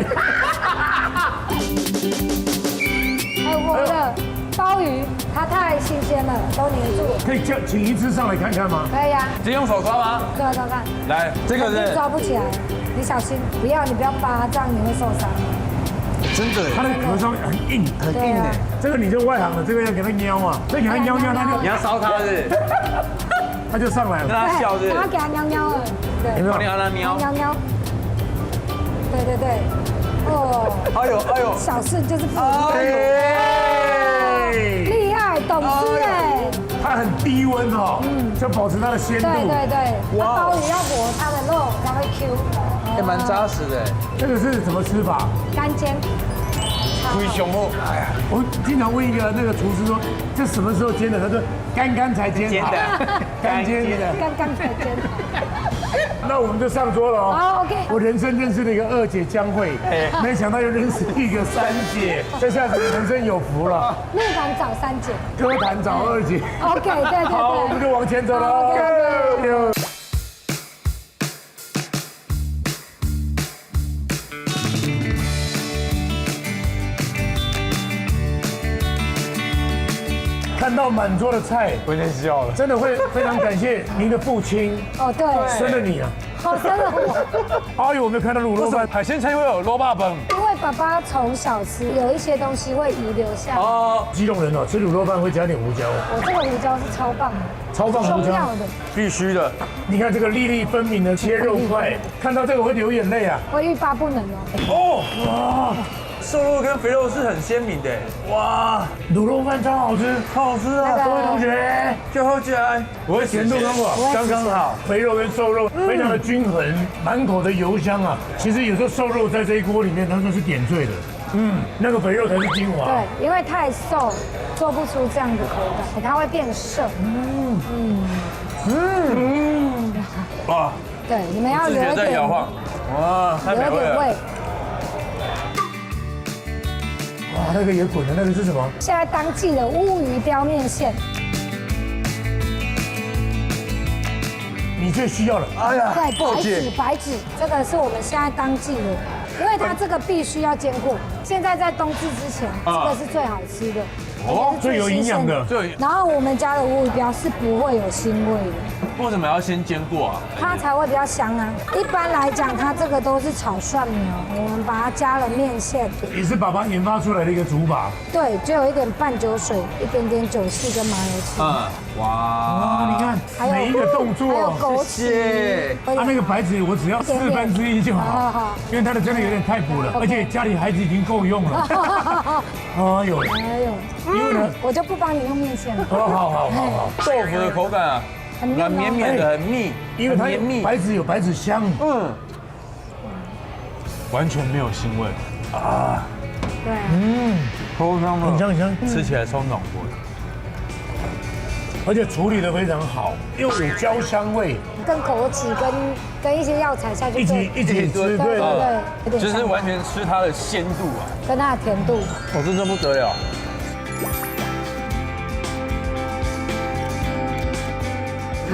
我的鲍鱼它太新鲜了，都黏住。可以请一只上来看看吗？可以啊。直接用手抓吗？对，抓看。来，这个是抓不起来，你小心，你不要扒，这样你会受伤。真的，它的壳上很硬的。这个你就外行了，这个要给它撩啊，再给它撩，它就你要烧它是，它就上来了。跟它笑是，然后给它撩了，对，有没有？让它撩。对。哦。哎呦，小事就是不厉害，懂事哎。它很低温哦，就保持它的鲜度。对。鲍鱼要活它的肉才会 Q。也蛮扎实的。这个是怎么吃法？干煎。推胸后，哎呀，我经常问一个那个厨师说，这什么时候煎的？他说干才煎好，干煎的，干才煎好。那我们就上桌了哦。好 ，OK。我人生认识了一个2姐江慧，没想到又认识一个3姐，这下子人生有福了。鹿港找3姐，歌坛找2姐。OK，对。好，我们就往前走了。OK。看到满桌的菜，我有点笑了，真的会非常感谢您的父亲哦，对，生了你啊，好生了我。哎呦，我没有看到卤肉饭，海鲜餐会有肉霸本，因为爸爸从小吃，有一些东西会遗留下来。哦，基隆人哦，吃卤肉饭会加点胡椒。我这个胡椒是超棒的，超棒胡椒的，必须的。你看这个粒粒分明的切肉块，看到这个会流眼泪啊，会欲罢不能哦。哦，哇！瘦肉跟肥肉是很鲜明的。哇，卤肉饭超好吃，超好吃啊！各位同学，就喝起来，我的咸度刚刚好，肥肉跟瘦肉非常的均衡，满口的油香啊。其实有时候瘦肉在这一锅里面，它就是点缀的。那个肥肉才是精华。对，因为太瘦，做不出这样的口感，它会变瘦。哇！对，你们要留一点，哇，太美味了。哇，那个也滚的，那个是什么？现在当季的乌鱼雕面线。你最需要了。哎呀，对，白纸，这个是我们现在当季的，因为它这个必须要煎过。现在在冬至之前，这个是最好吃的，最有营养的。然后我们家的乌鱼标是不会有腥味的。为什么要先煎过啊？它才会比较香啊。一般来讲，它这个都是炒蒜苗，我们把它加了面线，也是爸爸研发出来的一个煮法。对，就有一点半酒水，一点点酒气跟麻油气。哇，你看每一个动作，还有枸杞。它那个白纸我只要1/4就好，因为它的真的有点太补了，而且家里孩子已经够用了。哎呦，因为呢，我就不帮你用面线了。好。豆腐的口感啊。软绵绵的，很密，因为它白纸有白纸香，完全没有腥味啊。对，超香的，很香，吃起来超暖和的，而且处理的非常好，又有焦香味，跟枸杞跟一些药材下去一起吃，对，就是完全吃它的鲜度啊，跟它的甜度，真的不得了。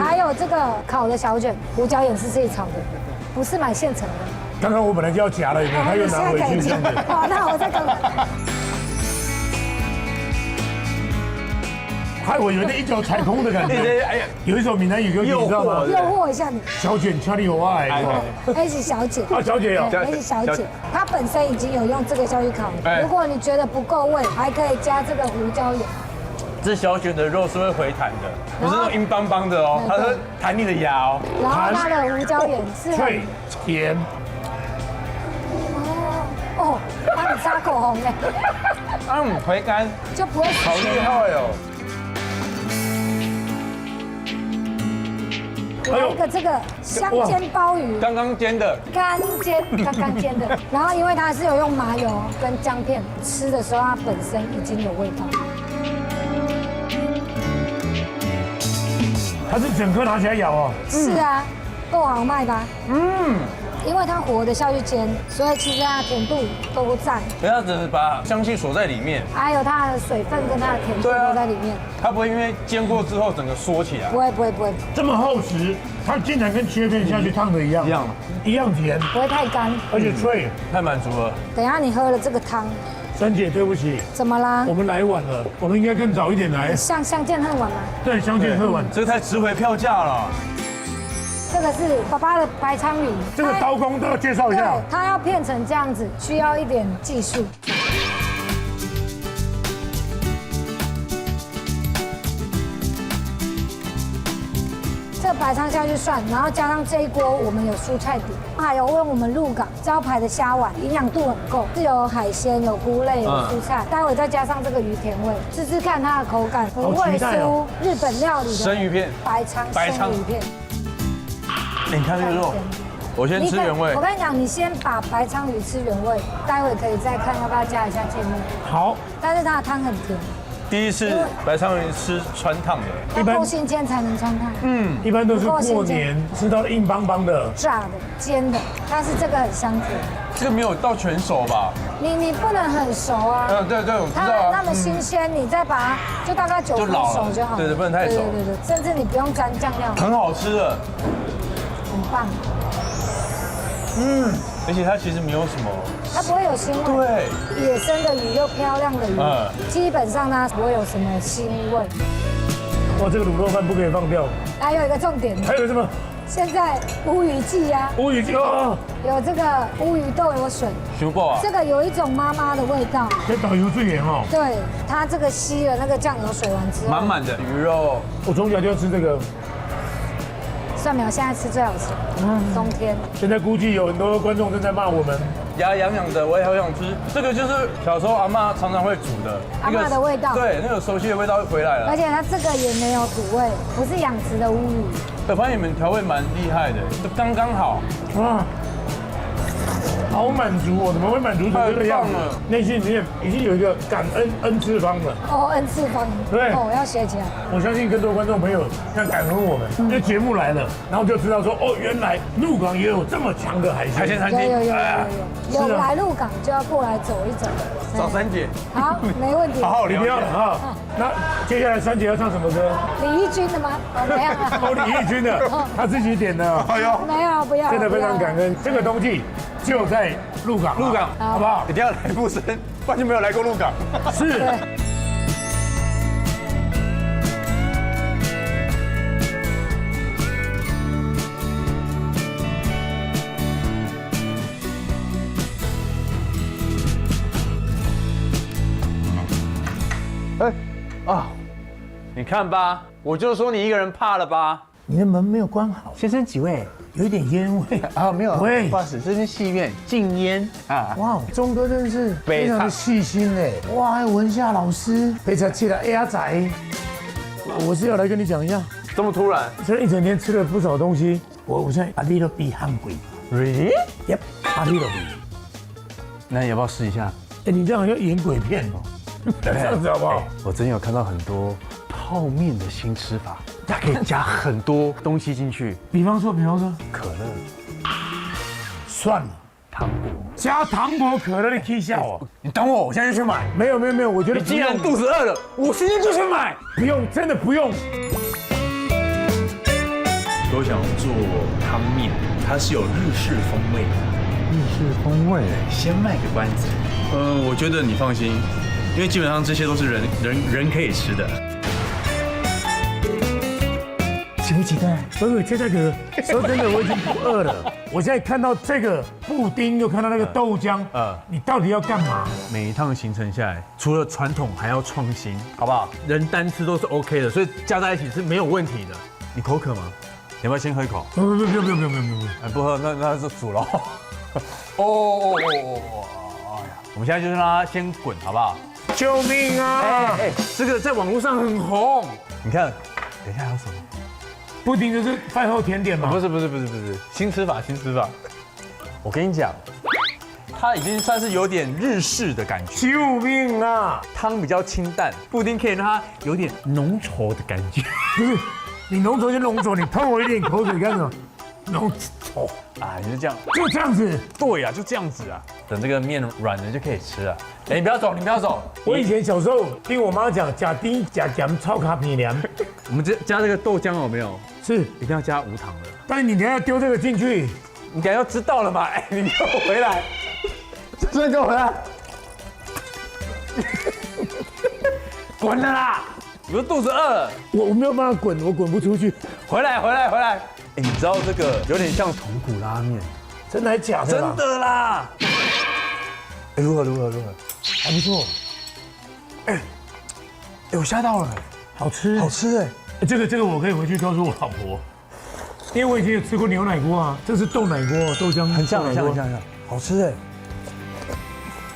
还有这个烤的小卷，胡椒盐是自己炒的，不是买现成的。刚刚我本来就要夹了，他又拿回去这样子。好，那我再等。害我有点一脚踩空的感觉。哎呀，有一首闽南语歌，你知道吗？诱惑一下你。小卷恰里有爱。S 小姐。小姐哦。S 小姐，她本身已经有用这个下去烤。如果你觉得不够味，还可以加这个胡椒盐。这小卷的肉是会回弹的，不是那种硬邦邦的哦，它是弹你的牙哦。然后它的胡椒盐是脆甜。哦，帮你擦口红哎。回甘就不会好厉害哦。有一个这个香煎鲍鱼，刚刚煎的，刚刚煎的。然后因为它是有用麻油跟姜片，吃的时候它本身已经有味道。它是整颗拿起来咬哦。是啊，够豪迈吧？因为它活的下去煎，所以其实它的甜度都在。它只是把香气锁在里面，还有它的水分跟它的甜度都在里面。它不会因为煎过之后整个缩起来。不会。这么厚实，它竟然跟切片下去烫的一样甜，不会太干，而且脆，太满足了。等一下你喝了这个汤。珊姐，对不起，怎么啦？我们来晚了，我们应该更早一点来。相见恨晚吗？对，相见恨晚，这个太值回票价了。这个是爸爸的白鲳鱼，这个刀工都要介绍一下。对，它要片成这样子，需要一点技术。这白鲳下去涮，然后加上这一锅我们有蔬菜底，还有为我们鹿港招牌的虾丸，营养度很够，是有海鲜、有菇类、有蔬菜，待会再加上这个鱼甜味，试试看它的口感，不会输日本料理的生鱼片，白鲳生鱼片。你看这个肉，我先吃原味。我跟你讲，你先把白鲳鱼吃原味，待会可以再看要不要加一下芥末。好，但是它的汤很甜。第一次白鲳鱼吃穿烫的，要够新鲜才能穿烫。一般都是过年吃到硬邦邦的、炸的、煎的，但是这个很香甜。这个没有到全熟吧？你不能很熟啊。对，我知道啊。它那么新鲜，你再把它就大概9分熟就好。对，不能太熟。对，甚至你不用沾酱料。很好吃的，很棒。而且它其实没有什么，它不会有腥味。对，野生的鱼又漂亮的鱼，基本上它不会有什么腥味。哇，这个卤肉饭不可以放掉。还有一个重点，还有什么？现在乌鱼季啊，乌鱼季哦，有这个乌鱼豆油水，这个有一种妈妈的味道，跟导游最盐哦。对，它这个吸了那个酱油水完之后，满满的鱼肉，我从小就要吃这个。蒜苗现在吃最好吃，冬天。现在估计有很多观众正在骂我们，牙痒痒的，我也好想吃。这个就是小时候阿嬷常常会煮的，阿嬷的味道，对，那个熟悉的味道会回来了。而且它这个也没有土味，不是养殖的乌鱼。我发现你们调味蛮厉害的，就刚刚好。哇！好满足哦，怎么会满足成这个样子？内心里面已经有一个感恩 N 次方了。N 次方。对。我要学起来。我相信更多观众朋友要感恩我们，因为节目来了，然后就知道说，原来鹿港也有这么强的海鲜餐厅。有来鹿港就要过来走一走。找3姐。好，没问题。好好聊聊哈。那接下来3姐要唱什么歌？李翊君的吗？没有。李翊君的，他自己点的。哎呦。没有，不要。真的非常感恩，这个冬季就在鹿港，好不好？一定要来附身，不然就没有来过鹿港。是。你看吧，我就说你一个人怕了吧？你的门没有关好，先生几位？有一点烟味啊，没有，喂，不好意思，这是戏院禁烟啊。哇，钟哥真是非常的细心嘞。哇，还有文夏老师，非常气的 AI 仔。我是要来跟你讲一下，这么突然？这一整天吃了不少东西，我现在 a little bit hungry。Really？ Yep， a little bit。那你要不要试一下？你这样要演鬼片哦。这样子好不好？我真有看到很多泡面的新吃法。它可以加很多东西进去，比方说，可乐、算了，糖果，加糖果、可乐，你可以笑我。你等我，我现在就去买。没有，我觉得你既然肚子饿了，我现在就去买。不用，真的不用。我想做汤面，它是有日式风味的。日式风味，先卖个关子。我觉得你放心，因为基本上这些都是人可以吃的。期不期待？不，现在说真的，我已经不饿了。我现在看到这个布丁，又看到那个豆浆，你到底要干嘛？每一趟行程下来，除了传统还要创新，好不好？人单吃都是 OK 的，所以加在一起是没有问题的。你口渴吗？你要不要先喝一口？不用，不喝那是煮了。哎呀，我们现在就让它先滚，好不好？救命啊！这个在网络上很红。你看，等一下还有什么？布丁就是饭后甜点吗？不是，新吃法。我跟你讲，它已经算是有点日式的感觉。救命啊！汤比较清淡，布丁可以让它有点浓稠的感觉。不是，你浓稠就浓稠，你喷我一点口水干什么？浓稠啊，你就这样，就这样子。对呀，就这样子啊。等这个面软了就可以吃了。你不要走。我以前小时候听我妈讲，假丁假咸超卡皮凉。我们加这个豆浆有没有？是，一定要加无糖的。但是你等下要丢这个进去，你等下要知道了嘛？你给我回来，真的给我回来，滚了啦！我肚子饿了，我没有办法滚，我滚不出去。回来！你知道这个有点像豚骨拉面，真的还假的？真的啦！如何？还不错。我吓到了，好吃这个我可以回去告诉我老婆，因为我以前有吃过牛奶锅啊，这是豆奶锅，豆浆很像，好吃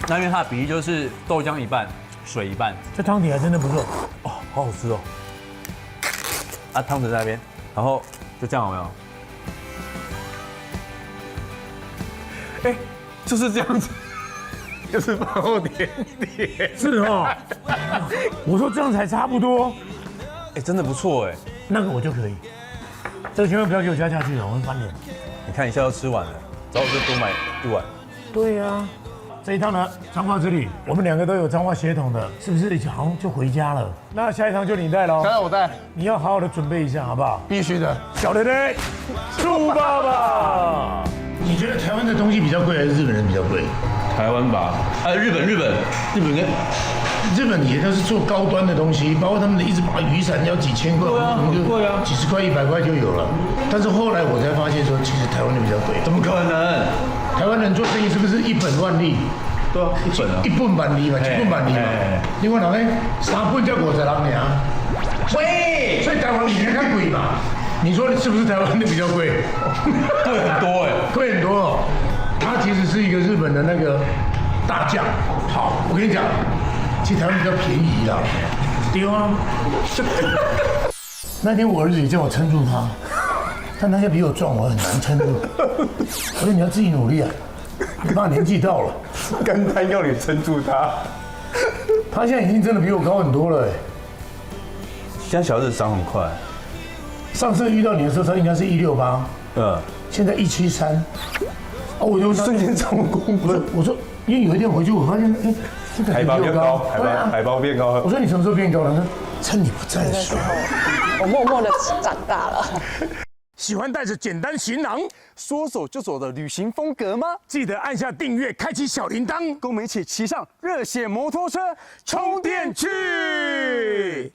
那因为它的比例就是豆浆一半，水一半。这汤底还真的不错哦，好好吃哦。汤匙在那边，然后就这样有没有？就是这样子。就是饭后甜点，是哦。我说这样才差不多。真的不错那个我就可以。这个千万不要给我加下去了，我会翻脸。你看一下要吃完了，找我就多买1碗。对呀，这一趟呢，彰化之旅，我们2个都有彰化血统的，是不是好像就回家了？那下一趟就你带喽。当然我带。你要好好的准备一下，好不好？必须的。小雷雷，出发吧！你觉得台湾的东西比较贵，还是日本人比较贵？台湾吧，日本也都是做高端的东西，包括他们的一直把雨伞要几千块，很贵啊，几十块、100块就有了。但是后来我才发现说，其实台湾的比较贵。怎么可能？台湾人做生意是不是一本万利？对啊，一本万利嘛，一本万利嘛。另外人呢，3本才50人尔。喂，所以台湾物件较贵嘛。你说是不是台湾的比较贵？贵很多哎，贵很多哦。他其实是一个日本的那个大将。好，我跟你讲，其实台湾比较便宜啦。对啊。那天我儿子也叫我撑住他，但他现在比我壮，我很难撑住。我说你要自己努力啊，你爸年纪到了，干他要你撑住他。他现在已经真的比我高很多了哎。现在小孩子长很快。上次遇到你的时候，他应该是168，现在173。哦，我就瞬间长公分。我说，因为有一天回去，我发现，哎，这个海拔变高，海拔变高。我说你什么时候变高了？他说趁你不在的时候。我默默的长大了。喜欢带着简单行囊，说走就走的旅行风格吗？记得按下订阅，开启小铃铛，跟我们一起骑上热血摩托车充电去。